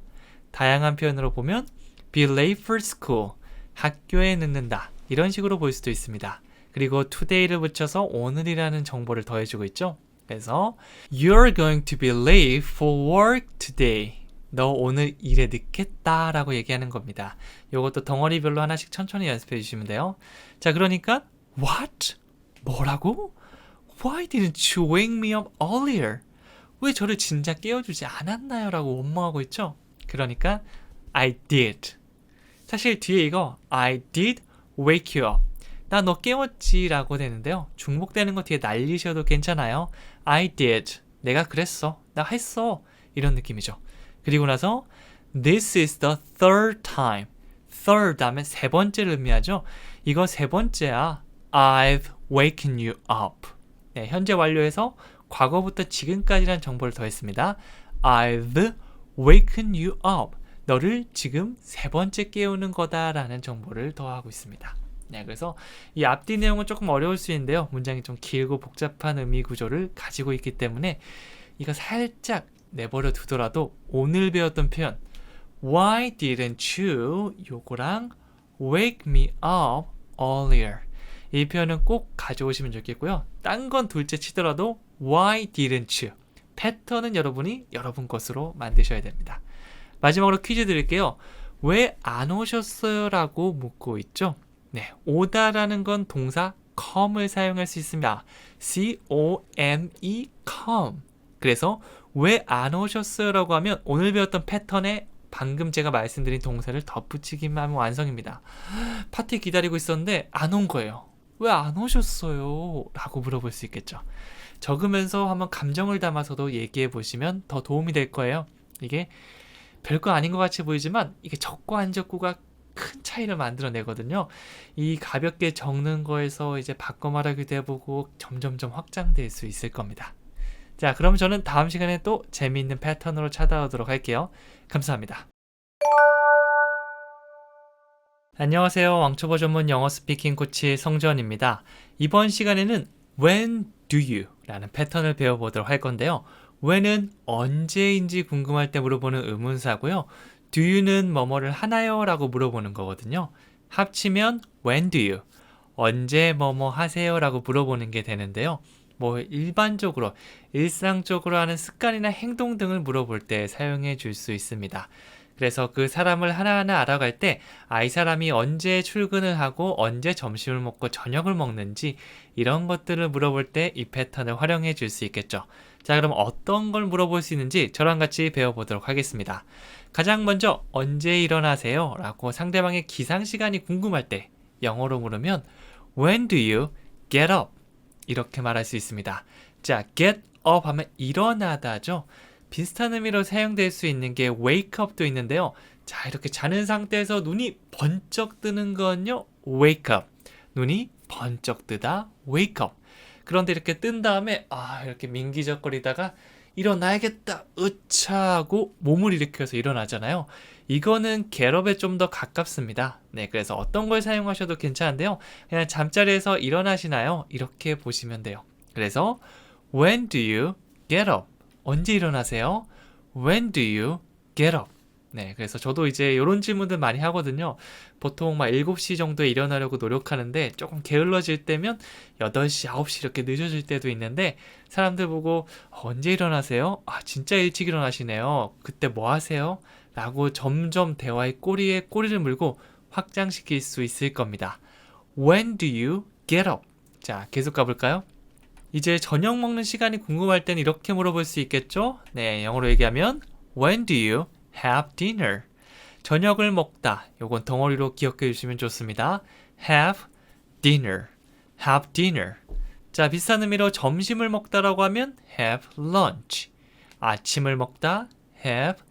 다양한 표현으로 보면 be late for school 학교에 늦는다 이런 식으로 볼 수도 있습니다. 그리고 today를 붙여서 오늘이라는 정보를 더해주고 있죠. 그래서 you're going to be late for work today 너 오늘 일에 늦겠다 라고 얘기하는 겁니다. 이것도 덩어리별로 하나씩 천천히 연습해 주시면 돼요. 자, 그러니까 what? 뭐라고? Why didn't you wake me up earlier? 왜 저를 진작 깨워주지 않았나요? 라고 원망하고 있죠. 그러니까 I did. 사실 뒤에 이거 I did wake you up. 나 너 깨웠지 라고 되는데요. 중복되는 거 뒤에 날리셔도 괜찮아요. I did. 내가 그랬어. 나 했어. 이런 느낌이죠. 그리고 나서 This is the third time. third 하면 세 번째를 의미하죠. 이거 세 번째야. I've waken you up. 네, 현재 완료해서 과거부터 지금까지라는 정보를 더했습니다. I've waken you up. 너를 지금 세 번째 깨우는 거다라는 정보를 더하고 있습니다. 네, 그래서 이 앞뒤 내용은 조금 어려울 수 있는데요. 문장이 좀 길고 복잡한 의미 구조를 가지고 있기 때문에 이거 살짝 내버려 두더라도 오늘 배웠던 표현 Why didn't you? 요거랑 wake me up earlier. 이 표현은 꼭 가져오시면 좋겠고요. 딴 건 둘째 치더라도 Why didn't you? 패턴은 여러분이 여러분 것으로 만드셔야 됩니다. 마지막으로 퀴즈 드릴게요. 왜 안 오셨어요? 라고 묻고 있죠. 네, 오다라는 건 동사 come을 사용할 수 있습니다. C-O-M-E, come. 그래서 왜 안 오셨어요? 라고 하면 오늘 배웠던 패턴에 방금 제가 말씀드린 동사를 덧붙이기만 하면 완성입니다. 파티 기다리고 있었는데 안 온 거예요. 왜 안 오셨어요? 라고 물어볼 수 있겠죠. 적으면서 한번 감정을 담아서도 얘기해 보시면 더 도움이 될 거예요. 이게 별거 아닌 것 같이 보이지만 이게 적고 안 적고가 큰 차이를 만들어내거든요. 이 가볍게 적는 거에서 이제 바꿔 말하기도 해보고 점점점 확장될 수 있을 겁니다. 자, 그럼 저는 다음 시간에 또 재미있는 패턴으로 찾아오도록 할게요. 감사합니다. 안녕하세요. 왕초보 전문 영어 스피킹 코치 성주원입니다. 이번 시간에는 When do you? 라는 패턴을 배워보도록 할 건데요. when은 언제인지 궁금할 때 물어보는 의문사고요. do you는 뭐뭐를 하나요? 라고 물어보는 거거든요. 합치면 when do you? 언제 뭐뭐 하세요? 라고 물어보는 게 되는데요. 뭐 일반적으로 일상적으로 하는 습관이나 행동 등을 물어볼 때 사용해 줄 수 있습니다. 그래서 그 사람을 하나하나 알아갈 때 이 사람이 언제 출근을 하고 언제 점심을 먹고 저녁을 먹는지 이런 것들을 물어볼 때 이 패턴을 활용해 줄 수 있겠죠. 자, 그럼 어떤 걸 물어볼 수 있는지 저랑 같이 배워보도록 하겠습니다. 가장 먼저 언제 일어나세요? 라고 상대방의 기상시간이 궁금할 때 영어로 물으면 When do you get up? 이렇게 말할 수 있습니다. 자, get up 하면 일어나다죠. 비슷한 의미로 사용될 수 있는 게 wake up도 있는데요. 자, 이렇게 자는 상태에서 눈이 번쩍 뜨는 건요, wake up. 눈이 번쩍 뜨다, wake up. 그런데 이렇게 뜬 다음에 이렇게 민기적거리다가 일어나야겠다, 으차 하고 몸을 일으켜서 일어나잖아요. 이거는 get up에 좀 더 가깝습니다. 네, 그래서 어떤 걸 사용하셔도 괜찮은데요. 그냥 잠자리에서 일어나시나요? 이렇게 보시면 돼요. 그래서 when do you get up? 언제 일어나세요? When do you get up? 네, 그래서 저도 이제 이런 질문들 많이 하거든요. 보통 막 7시 정도에 일어나려고 노력하는데 조금 게을러질 때면 8시, 9시 이렇게 늦어질 때도 있는데 사람들 보고 언제 일어나세요? 진짜 일찍 일어나시네요. 그때 뭐 하세요? 라고 점점 대화의 꼬리에 꼬리를 물고 확장시킬 수 있을 겁니다. When do you get up? 자, 계속 가볼까요? 이제 저녁 먹는 시간이 궁금할 땐 이렇게 물어볼 수 있겠죠? 네, 영어로 얘기하면 When do you have dinner? 저녁을 먹다. 요건 덩어리로 기억해 주시면 좋습니다. have dinner, have dinner. 자, 비슷한 의미로 점심을 먹다라고 하면 have lunch, 아침을 먹다 have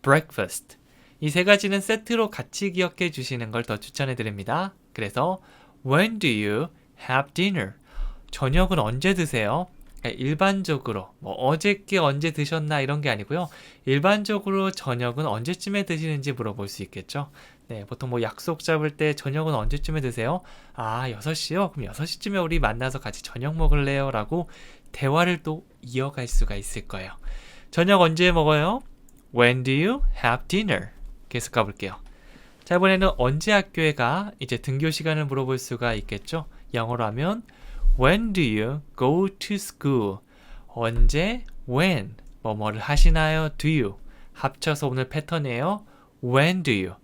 breakfast. 이 세 가지는 세트로 같이 기억해 주시는 걸 더 추천해 드립니다. 그래서 when do you have dinner? 저녁은 언제 드세요? 일반적으로 뭐 어저께 언제 드셨나 이런 게 아니고요. 일반적으로 저녁은 언제쯤에 드시는지 물어볼 수 있겠죠. 네, 보통 뭐 약속 잡을 때 저녁은 언제쯤에 드세요? 아, 6시요? 그럼 6시쯤에 우리 만나서 같이 저녁 먹을래요? 라고 대화를 또 이어갈 수가 있을 거예요. 저녁 언제 먹어요? When do you have dinner? 계속 가볼게요. 자, 이번에는 언제 학교에 가? 이제 등교 시간을 물어볼 수가 있겠죠. 영어로 하면 When do you go to school? 언제, when, 뭐뭐를 하시나요? Do you? 합쳐서 오늘 패턴이에요. When do you?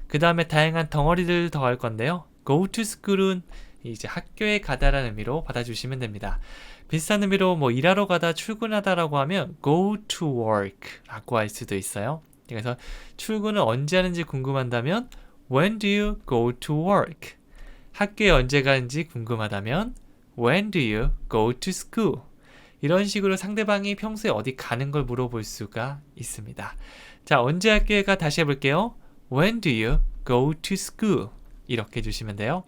그 다음에 다양한 덩어리들 더할 건데요. Go to school은 이제 학교에 가다라는 의미로 받아주시면 됩니다. 비슷한 의미로 뭐 일하러 가다, 출근하다라고 하면 go to work 라고 할 수도 있어요. 그래서 출근을 언제 하는지 궁금한다면 When do you go to work? 학교에 언제 가는지 궁금하다면 When do you go to school? 이런 식으로 상대방이 평소에 어디 가는 걸 물어볼 수가 있습니다. 자, 언제 학교에 가? 다시 해볼게요. When do you go to school? 이렇게 해주시면 돼요.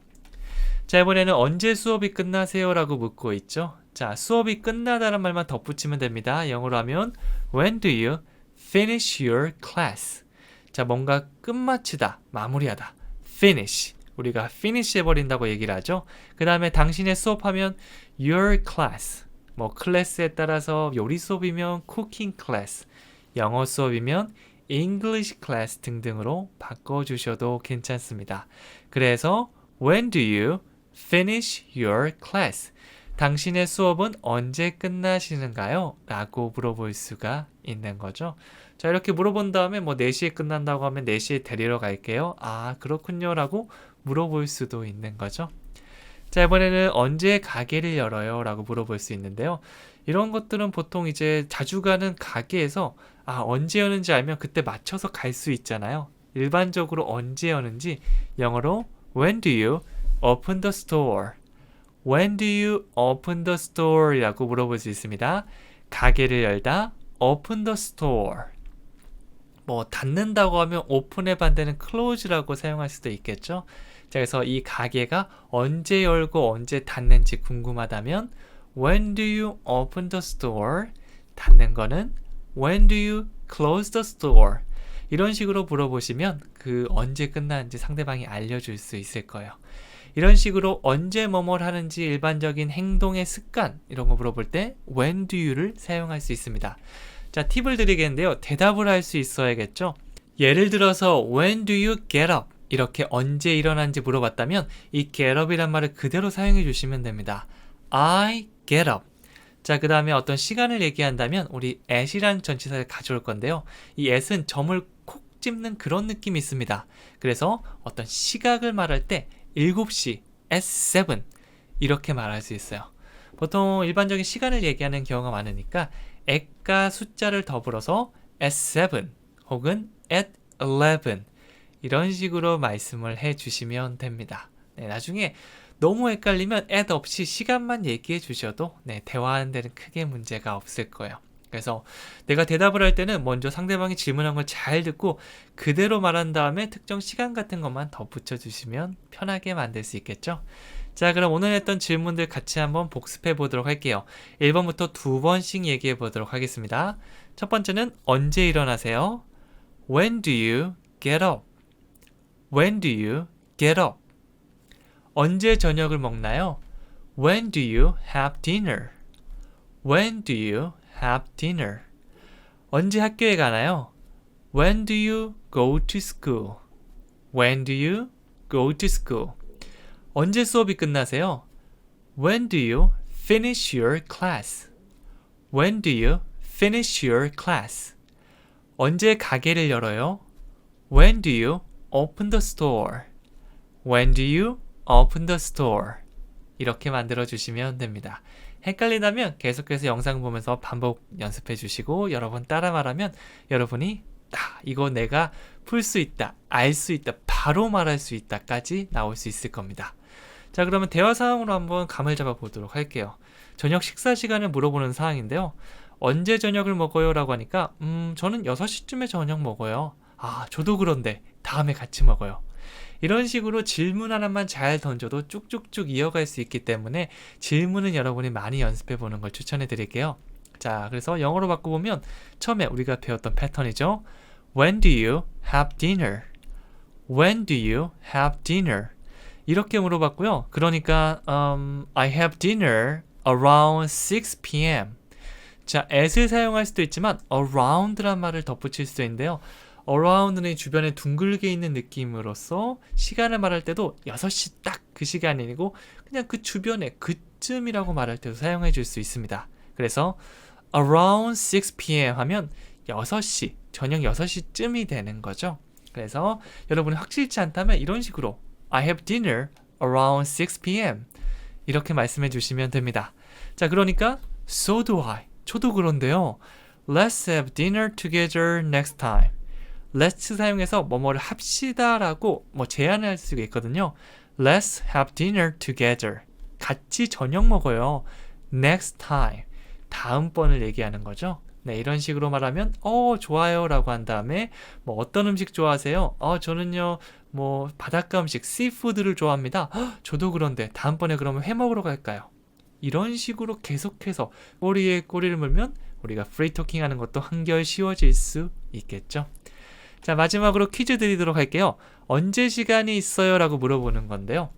자, 이번에는 언제 수업이 끝나세요? 라고 묻고 있죠. 자, 수업이 끝나다는 말만 덧붙이면 됩니다. 영어로 하면 When do you finish your class? 자, 뭔가 끝마치다, 마무리하다. finish. 우리가 finish 해버린다고 얘기를 하죠. 그 다음에 당신의 수업하면 your class. 뭐 클래스에 따라서 요리 수업이면 cooking class, 영어 수업이면 English class 등등으로 바꿔주셔도 괜찮습니다. 그래서 When do you finish your class? 당신의 수업은 언제 끝나시는가요? 라고 물어볼 수가 있는 거죠. 자, 이렇게 물어본 다음에 뭐 4시에 끝난다고 하면 4시에 데리러 갈게요. 아, 그렇군요. 라고 물어볼 수도 있는 거죠. 자, 이번에는 언제 가게를 열어요? 라고 물어볼 수 있는데요. 이런 것들은 보통 이제 자주 가는 가게에서 언제 여는지 알면 그때 맞춰서 갈 수 있잖아요. 일반적으로 언제 여는지 영어로 When do you open the store? When do you open the store? 라고 물어볼 수 있습니다. 가게를 열다, open the store. 뭐 닫는다고 하면 open의 반대는 close라고 사용할 수도 있겠죠. 자, 그래서 이 가게가 언제 열고 언제 닫는지 궁금하다면 When do you open the store? 닫는 거는 When do you close the store? 이런 식으로 물어보시면 그 언제 끝나는지 상대방이 알려줄 수 있을 거예요. 이런 식으로 언제 뭐뭘 하는지 일반적인 행동의 습관 이런 거 물어볼 때 When do you를 사용할 수 있습니다. 자, 팁을 드리겠는데요. 대답을 할 수 있어야겠죠. 예를 들어서 When do you get up? 이렇게 언제 일어난지 물어봤다면 이 get up이란 말을 그대로 사용해 주시면 됩니다. I get up. 자, 그 다음에 어떤 시간을 얘기한다면 우리 at이라는 전치사를 가져올 건데요. 이 at은 점을 콕 찝는 그런 느낌이 있습니다. 그래서 어떤 시각을 말할 때 7시 at 7 이렇게 말할 수 있어요. 보통 일반적인 시간을 얘기하는 경우가 많으니까 at과 숫자를 더불어서 at 7 혹은 at 11 이런 식으로 말씀을 해주시면 됩니다. 네, 나중에 너무 헷갈리면 at 없이 시간만 얘기해 주셔도 대화하는 데는 크게 문제가 없을 거예요. 그래서 내가 대답을 할 때는 먼저 상대방이 질문한 걸 잘 듣고 그대로 말한 다음에 특정 시간 같은 것만 덧붙여 주시면 편하게 만들 수 있겠죠. 자, 그럼 오늘 했던 질문들 같이 한번 복습해 보도록 할게요. 1번부터 2번씩 얘기해 보도록 하겠습니다. 첫 번째는 언제 일어나세요? When do you get up? When do you get up? 언제 저녁을 먹나요? When do you have dinner? When do you have dinner? 언제 학교에 가나요? When do you go to school? When do you go to school? 언제 수업이 끝나세요? When do you finish your class? When do you finish your class? 언제 가게를 열어요? When do you open the store? When do you open the store? 이렇게 만들어 주시면 됩니다. 헷갈린다면 계속해서 영상 보면서 반복 연습해 주시고 여러 번 따라 말하면 여러분이 이거 내가 풀 수 있다, 알 수 있다, 바로 말할 수 있다까지 나올 수 있을 겁니다. 자, 그러면 대화 상황으로 한번 감을 잡아 보도록 할게요. 저녁 식사 시간을 물어보는 상황인데요. 언제 저녁을 먹어요? 라고 하니까 저는 6시쯤에 저녁 먹어요. 아, 저도 그런데 다음에 같이 먹어요. 이런 식으로 질문 하나만 잘 던져도 쭉쭉쭉 이어갈 수 있기 때문에 질문은 여러분이 많이 연습해 보는 걸 추천해 드릴게요. 자, 그래서 영어로 바꿔보면 처음에 우리가 배웠던 패턴이죠. When do you have dinner? When do you have dinner? 이렇게 물어봤고요. 그러니까 I have dinner around 6 p.m. 자, at을 사용할 수도 있지만 around란 말을 덧붙일 수도 있는데요. around는 주변에 둥글게 있는 느낌으로써 시간을 말할 때도 6시 딱 그 시간이 아니고 그냥 그 주변에 그쯤이라고 말할 때도 사용해 줄 수 있습니다. 그래서 around 6 p.m. 하면 6시, 저녁 6시쯤이 되는 거죠. 그래서 여러분이 확실치 않다면 이런 식으로 I have dinner around 6 p.m. 이렇게 말씀해 주시면 됩니다. 자, 그러니까 So do I. 저도 그런데요. Let's have dinner together next time. Let's 사용해서 뭐뭐를 합시다 라고 제안을 할 수가 있거든요. Let's have dinner together. 같이 저녁 먹어요. Next time. 다음번을 얘기하는 거죠. 네, 이런 식으로 말하면 좋아요 라고 한 다음에 어떤 음식 좋아하세요? 저는요 바닷가 음식 씨푸드를 좋아합니다. 저도 그런데 다음번에 그러면 회 먹으러 갈까요? 이런 식으로 계속해서 꼬리에 꼬리를 물면 우리가 프리토킹 하는 것도 한결 쉬워질 수 있겠죠. 자, 마지막으로 퀴즈 드리도록 할게요. 언제 시간이 있어요? 라고 물어보는 건데요.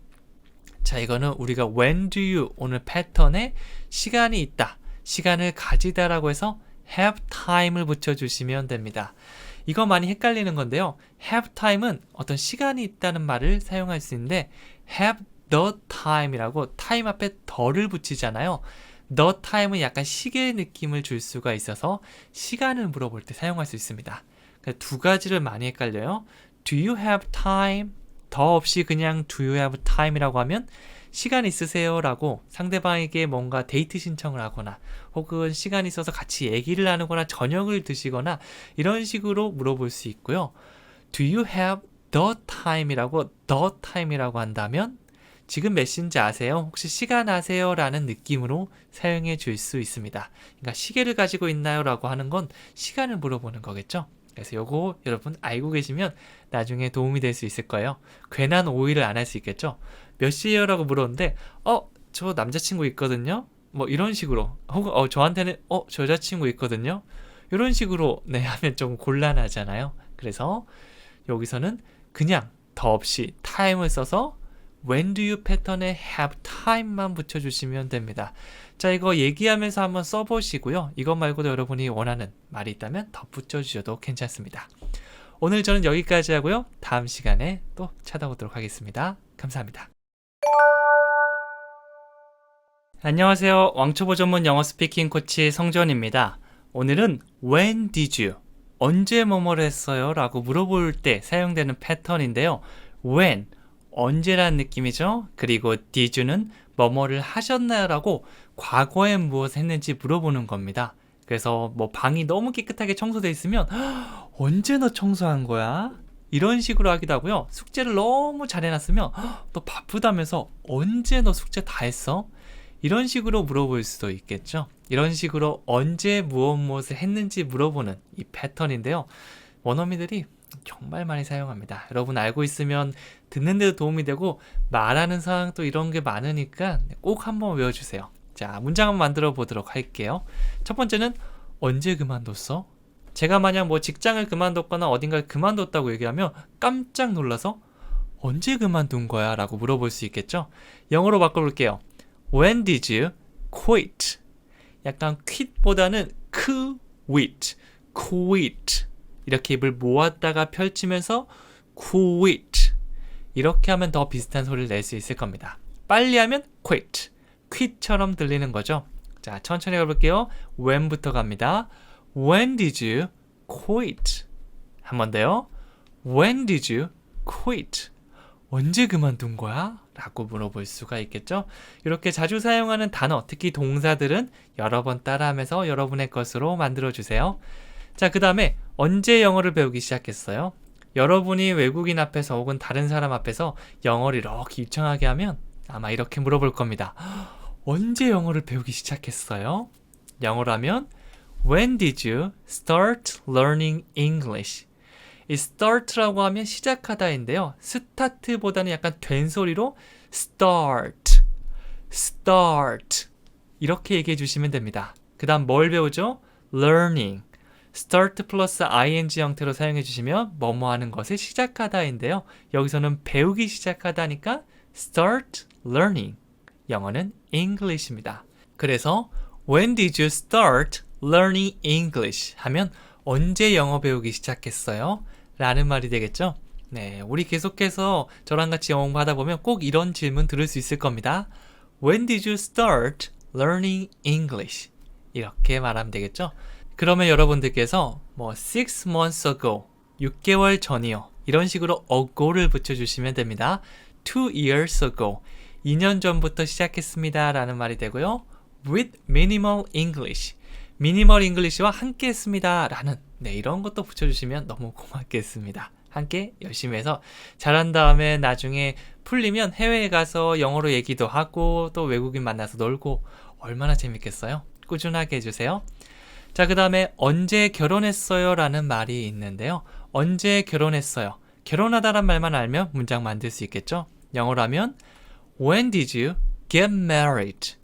자, 이거는 우리가 when do you 오늘 패턴에 시간이 있다, 시간을 가지다 라고 해서 have time을 붙여주시면 됩니다. 이거 많이 헷갈리는 건데요. have time은 어떤 시간이 있다는 말을 사용할 수 있는데 have the time이라고 time 앞에 the를 붙이잖아요. the time은 약간 시계 느낌을 줄 수가 있어서 시간을 물어볼 때 사용할 수 있습니다. 두 가지를 많이 헷갈려요. Do you have time? 더 없이 그냥 Do you have time이라고 하면 시간 있으세요? 라고 상대방에게 뭔가 데이트 신청을 하거나 혹은 시간이 있어서 같이 얘기를 나누거나 저녁을 드시거나 이런 식으로 물어볼 수 있고요. Do you have the time이라고 the time이라고 한다면 지금 몇 시인지 아세요? 혹시 시간 아세요? 라는 느낌으로 사용해 줄 수 있습니다. 그러니까 시계를 가지고 있나요? 라고 하는 건 시간을 물어보는 거겠죠. 그래서 요거 여러분 알고 계시면 나중에 도움이 될 수 있을 거예요. 괜한 오해를 안 할 수 있겠죠. 몇 시에요? 라고 물었는데 저 남자친구 있거든요. 이런 식으로 혹은 저한테는 저 여자친구 있거든요. 이런 식으로 하면 좀 곤란하잖아요. 그래서 여기서는 그냥 더 없이 time을 써서 when do you 패턴에 have time만 붙여주시면 됩니다. 자, 이거 얘기하면서 한번 써보시고요. 이것 말고도 여러분이 원하는 말이 있다면 덧붙여 주셔도 괜찮습니다. 오늘 저는 여기까지 하고요. 다음 시간에 또 찾아오도록 하겠습니다. 감사합니다. 안녕하세요. 왕초보 전문 영어 스피킹 코치 성전입니다. 오늘은 when did you, 언제 뭐뭐를 했어요? 라고 물어볼 때 사용되는 패턴인데요. when, 언제라는 느낌이죠. 그리고 did you는 뭐뭐를 하셨나요? 라고 과거에 무엇을 했는지 물어보는 겁니다. 그래서 방이 너무 깨끗하게 청소되어 있으면 언제 너 청소한 거야? 이런 식으로 하기도 하고요. 숙제를 너무 잘 해놨으면 너 바쁘다면서 언제 너 숙제 다 했어? 이런 식으로 물어볼 수도 있겠죠. 이런 식으로 언제 무엇을 했는지 물어보는 이 패턴인데요. 원어민들이 정말 많이 사용합니다. 여러분 알고 있으면 듣는데도 도움이 되고 말하는 상황도 이런 게 많으니까 꼭 한번 외워주세요. 자, 문장 한번 만들어 보도록 할게요. 첫 번째는 언제 그만뒀어? 제가 만약 직장을 그만뒀거나 어딘가를 그만뒀다고 얘기하면 깜짝 놀라서 언제 그만둔 거야? 라고 물어볼 수 있겠죠. 영어로 바꿔볼게요. When did you quit? 약간 quit보다는 quit 이렇게 입을 모았다가 펼치면서 quit 이렇게 하면 더 비슷한 소리를 낼 수 있을 겁니다. 빨리 하면 quit처럼 들리는 거죠. 자, 천천히 가볼게요. when부터 갑니다. When did you quit? 한 번 더요. When did you quit? 언제 그만둔 거야? 라고 물어볼 수가 있겠죠. 이렇게 자주 사용하는 단어, 특히 동사들은 여러 번 따라하면서 여러분의 것으로 만들어주세요. 자, 그 다음에 언제 영어를 배우기 시작했어요? 여러분이 외국인 앞에서 혹은 다른 사람 앞에서 영어를 이렇게 유창하게 하면 아마 이렇게 물어볼 겁니다. 언제 영어를 배우기 시작했어요? 영어로 하면 When did you start learning English? 이 start라고 하면 시작하다인데요. 스타트보다는 약간 된 소리로 start, start 이렇게 얘기해 주시면 됩니다. 그 다음 뭘 배우죠? learning. start 플러스 ing 형태로 사용해 주시면 뭐뭐 하는 것을 시작하다인데요. 여기서는 배우기 시작하다니까 start learning. 영어는 English입니다. 그래서 When did you start learning English? 하면 언제 영어 배우기 시작했어요? 라는 말이 되겠죠? 네, 우리 계속해서 저랑 같이 영어 공부하다 보면 꼭 이런 질문 들을 수 있을 겁니다. When did you start learning English? 이렇게 말하면 되겠죠? 그러면 여러분들께서 뭐 6 months ago, 6개월 전이요. 이런 식으로 ago를 붙여주시면 됩니다. 2 years ago, 2년 전부터 시작했습니다. 라는 말이 되고요. with minimal English, 미니멀 잉글리시와 함께 했습니다. 라는 이런 것도 붙여주시면 너무 고맙겠습니다. 함께 열심히 해서 잘한 다음에 나중에 풀리면 해외에 가서 영어로 얘기도 하고 또 외국인 만나서 놀고 얼마나 재밌겠어요? 꾸준하게 해주세요. 자, 그 다음에 언제 결혼했어요? 라는 말이 있는데요. 언제 결혼했어요? 결혼하다란 말만 알면 문장 만들 수 있겠죠? 영어로 하면 When did you get married?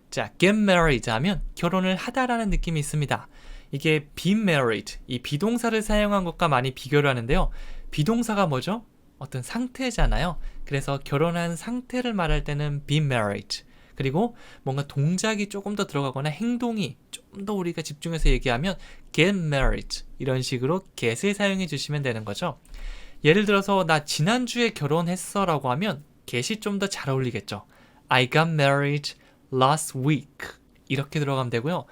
자, get married 하면 결혼을 하다라는 느낌이 있습니다. 이게 be married, 이 비동사를 사용한 것과 많이 비교를 하는데요. 비동사가 뭐죠? 어떤 상태잖아요. 그래서 결혼한 상태를 말할 때는 be married. 그리고 뭔가 동작이 조금 더 들어가거나 행동이 좀 더 우리가 집중해서 얘기하면 get married. 이런 식으로 get을 사용해 주시면 되는 거죠. 예를 들어서 나 지난주에 결혼했어 라고 하면 get이 좀 더 잘 어울리겠죠. I got married last week. 이렇게 들어가면 되고요.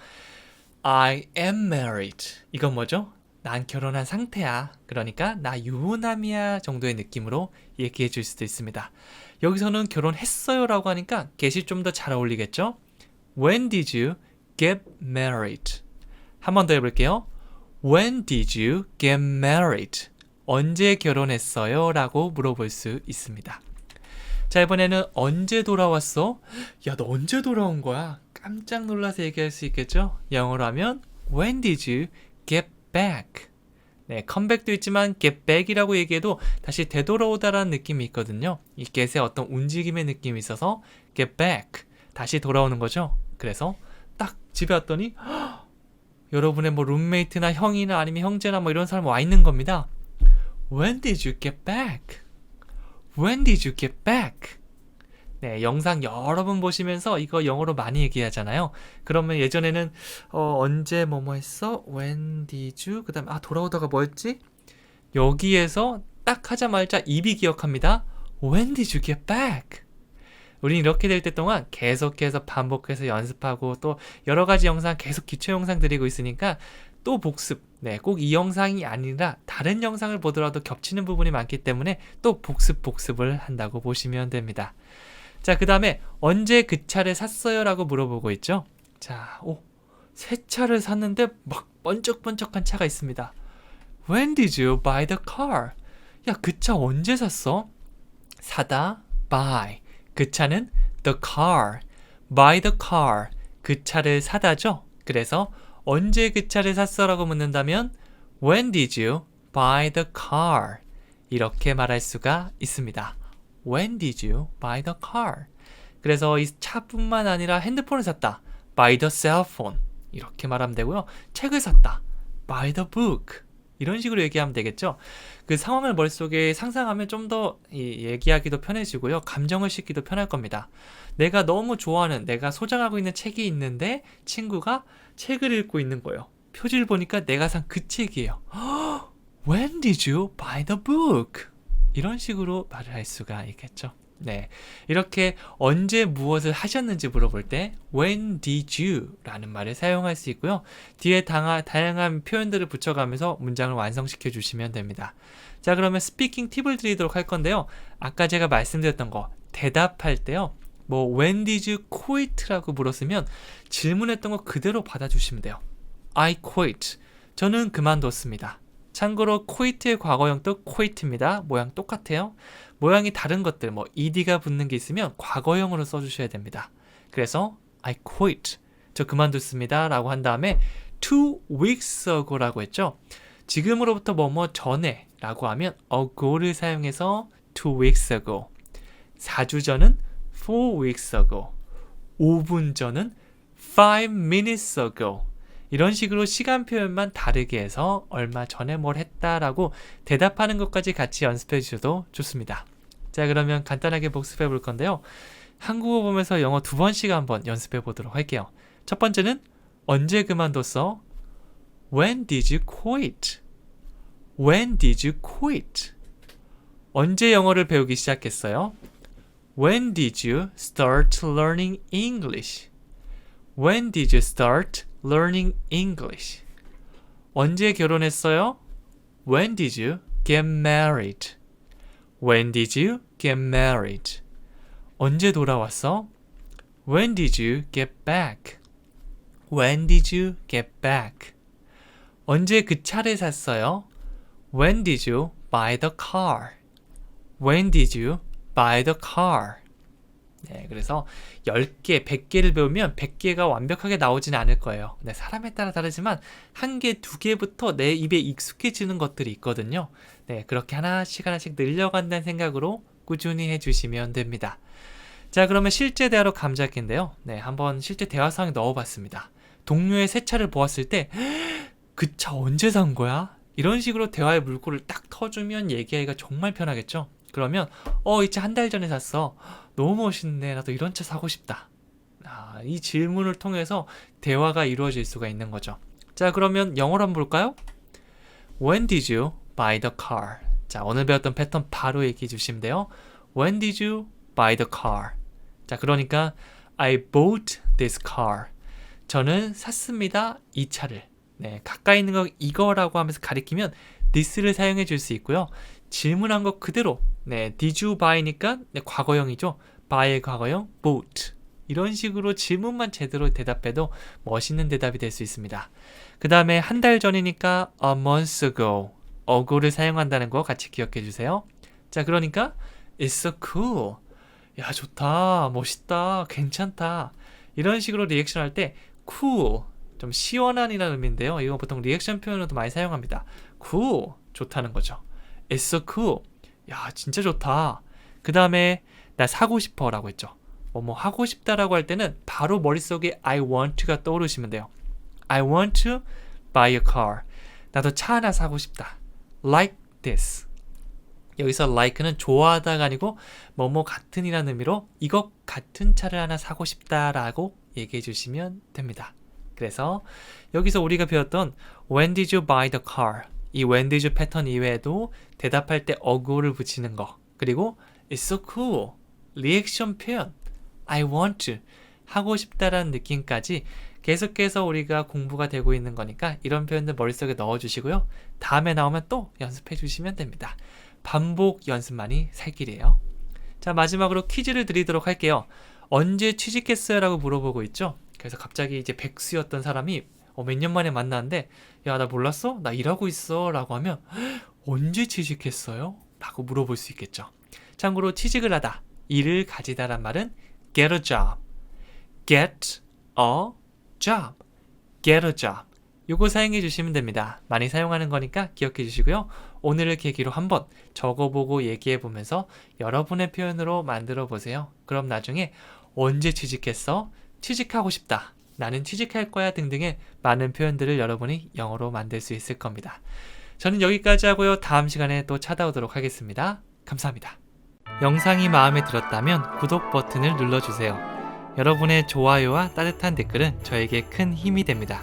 I am married. 이건 뭐죠? 난 결혼한 상태야. 그러니까 나 유부남이야 정도의 느낌으로 얘기해 줄 수도 있습니다. 여기서는 결혼했어요 라고 하니까 get이 좀 더 잘 어울리겠죠? When did you get married? 한 번 더 해볼게요. When did you get married? 언제 결혼했어요? 라고 물어볼 수 있습니다. 자, 이번에는 언제 돌아왔어? 야, 너 언제 돌아온 거야? 깜짝 놀라서 얘기할 수 있겠죠? 영어로 하면 When did you get back? 네, 컴백도 있지만 get back이라고 얘기해도 다시 되돌아오다라는 느낌이 있거든요. 이 get의 어떤 움직임의 느낌이 있어서 get back, 다시 돌아오는 거죠. 그래서 딱 집에 왔더니 여러분의 뭐 룸메이트나 형이나 아니면 형제나 뭐 이런 사람 와 있는 겁니다. When did you get back? When did you get back? 네, 영상 여러 번 보시면서 이거 영어로 많이 얘기하잖아요. 그러면 예전에는 언제 뭐뭐 했어? When did you? 그 다음에 돌아오다가 뭐였지? 여기에서 딱 하자마자 입이 기억합니다. When did you get back? 우린 이렇게 될 때 동안 계속해서 반복해서 연습하고 또 여러 가지 영상 계속 기초 영상 드리고 있으니까 또 복습. 네, 꼭 이 영상이 아니라 다른 영상을 보더라도 겹치는 부분이 많기 때문에 또 복습을 한다고 보시면 됩니다. 자, 그 다음에 언제 그 차를 샀어요? 라고 물어보고 있죠. 자, 새 차를 샀는데 막 번쩍번쩍한 차가 있습니다. When did you buy the car? 야, 그 차 언제 샀어? 사다, buy. 그 차는 the car. buy the car. 그 차를 사다죠. 그래서 언제 그 차를 샀어? 라고 묻는다면 When did you buy the car? 이렇게 말할 수가 있습니다. When did you buy the car? 그래서 이 차뿐만 아니라 핸드폰을 샀다. Buy the cell phone. 이렇게 말하면 되고요. 책을 샀다. Buy the book. 이런 식으로 얘기하면 되겠죠. 그 상황을 머릿속에 상상하면 좀 더 얘기하기도 편해지고요. 감정을 싣기도 편할 겁니다. 내가 너무 좋아하는, 내가 소장하고 있는 책이 있는데 친구가 책을 읽고 있는 거예요. 표지를 보니까 내가 산 그 책이에요. When did you buy the book? 이런 식으로 말을 할 수가 있겠죠. 네, 이렇게 언제 무엇을 하셨는지 물어볼 때 When did you? 라는 말을 사용할 수 있고요. 뒤에 다양한 표현들을 붙여가면서 문장을 완성시켜 주시면 됩니다. 자, 그러면 스피킹 팁을 드리도록 할 건데요. 아까 제가 말씀드렸던 거 대답할 때요. 뭐 When did you quit? 라고 물었으면 질문했던 거 그대로 받아주시면 돼요. I quit. 저는 그만뒀습니다. 참고로 quit의 과거형도 quit입니다. 모양 똑같아요. 모양이 다른 것들, 뭐 ed가 붙는 게 있으면 과거형으로 써주셔야 됩니다. 그래서 I quit, 저 그만뒀습니다 라고 한 다음에 2 weeks ago 라고 했죠. 지금으로부터 뭐뭐 전에 라고 하면 ago를 사용해서 2 weeks ago, 4주 전은 4 weeks ago, 5분 전은 5 minutes ago, 이런 식으로 시간 표현만 다르게 해서 얼마 전에 뭘 했다라고 대답하는 것까지 같이 연습해 주셔도 좋습니다. 자, 그러면 간단하게 복습해 볼 건데요. 한국어 보면서 영어 2번씩 한번 연습해 보도록 할게요. 첫 번째는 언제 그만뒀어? When did you quit? When did you quit? 언제 영어를 배우기 시작했어요? When did you start learning English? When did you start learning English? 언제 결혼했어요? When did you get married? When did you get married? 언제 돌아왔어? When did you get back? When did you get back? 언제 그 차를 샀어요? When did you buy the car? When did you buy the car? 네, 그래서 10개, 100개를 배우면 100개가 완벽하게 나오진 않을 거예요. 네, 사람에 따라 다르지만 1개, 2개부터 내 입에 익숙해지는 것들이 있거든요. 네, 그렇게 하나씩 늘려간다는 생각으로 꾸준히 해주시면 됩니다. 자, 그러면 실제 대화로 감작인데요. 네, 한번 실제 대화 상황에 넣어봤습니다. 동료의 새 차를 보았을 때 그 차 언제 산 거야? 이런 식으로 대화의 물꼬를 딱 터주면 얘기하기가 정말 편하겠죠? 그러면 이 차 한 달 전에 샀어. 너무 멋있네. 나도 이런 차 사고 싶다. 이 질문을 통해서 대화가 이루어질 수가 있는 거죠. 자, 그러면 영어로 한번 볼까요? When did you buy the car? 자, 오늘 배웠던 패턴 바로 얘기해 주시면 돼요. When did you buy the car? 자, 그러니까 I bought this car. 저는 샀습니다. 이 차를. 네, 가까이 있는 거 이거라고 하면서 가리키면 this를 사용해 줄 수 있고요. 질문한 거 그대로 네, did you buy니까 네, 과거형이죠. buy의 과거형 bought. 이런 식으로 질문만 제대로 대답해도 멋있는 대답이 될 수 있습니다. 그 다음에 한 달 전이니까 a month ago, ago를 사용한다는 거 같이 기억해 주세요. 자, 그러니까 it's so cool. 야, 좋다, 멋있다, 괜찮다. 이런 식으로 리액션 할 때 cool, 좀 시원한이라는 의미인데요. 이거 보통 리액션 표현으로도 많이 사용합니다. cool, 좋다는 거죠. It's so cool. 야, 진짜 좋다. 그 다음에 나 사고 싶어 라고 했죠. 뭐 하고 싶다라고 할 때는 바로 머릿속에 I want to가 떠오르시면 돼요. I want to buy a car. 나도 차 하나 사고 싶다. Like this. 여기서 like는 좋아하다가 아니고 뭐뭐 같은이라는 의미로 이것 같은 차를 하나 사고 싶다라고 얘기해 주시면 됩니다. 그래서 여기서 우리가 배웠던 When did you buy the car? 이 when did you 패턴 이외에도 대답할 때 ago를 붙이는 거, 그리고 It's so cool, 리액션 표현, I want to, 하고 싶다라는 느낌까지 계속해서 우리가 공부가 되고 있는 거니까 이런 표현들 머릿속에 넣어주시고요. 다음에 나오면 또 연습해 주시면 됩니다. 반복 연습만이 살 길이에요. 자, 마지막으로 퀴즈를 드리도록 할게요. 언제 취직했어요? 라고 물어보고 있죠. 그래서 갑자기 이제 백수였던 사람이 몇 년 만에 만났는데 야, 나 몰랐어? 나 일하고 있어 라고 하면 언제 취직했어요? 라고 물어볼 수 있겠죠. 참고로 취직을 하다, 일을 가지다 란 말은 get a job, get a job, get a job. 요거 사용해 주시면 됩니다. 많이 사용하는 거니까 기억해 주시고요. 오늘을 계기로 한번 적어보고 얘기해 보면서 여러분의 표현으로 만들어 보세요. 그럼 나중에 언제 취직했어? 취직하고 싶다. 나는 취직할 거야 등등의 많은 표현들을 여러분이 영어로 만들 수 있을 겁니다. 저는 여기까지 하고요. 다음 시간에 또 찾아오도록 하겠습니다. 감사합니다. 영상이 마음에 들었다면 구독 버튼을 눌러주세요. 여러분의 좋아요와 따뜻한 댓글은 저에게 큰 힘이 됩니다.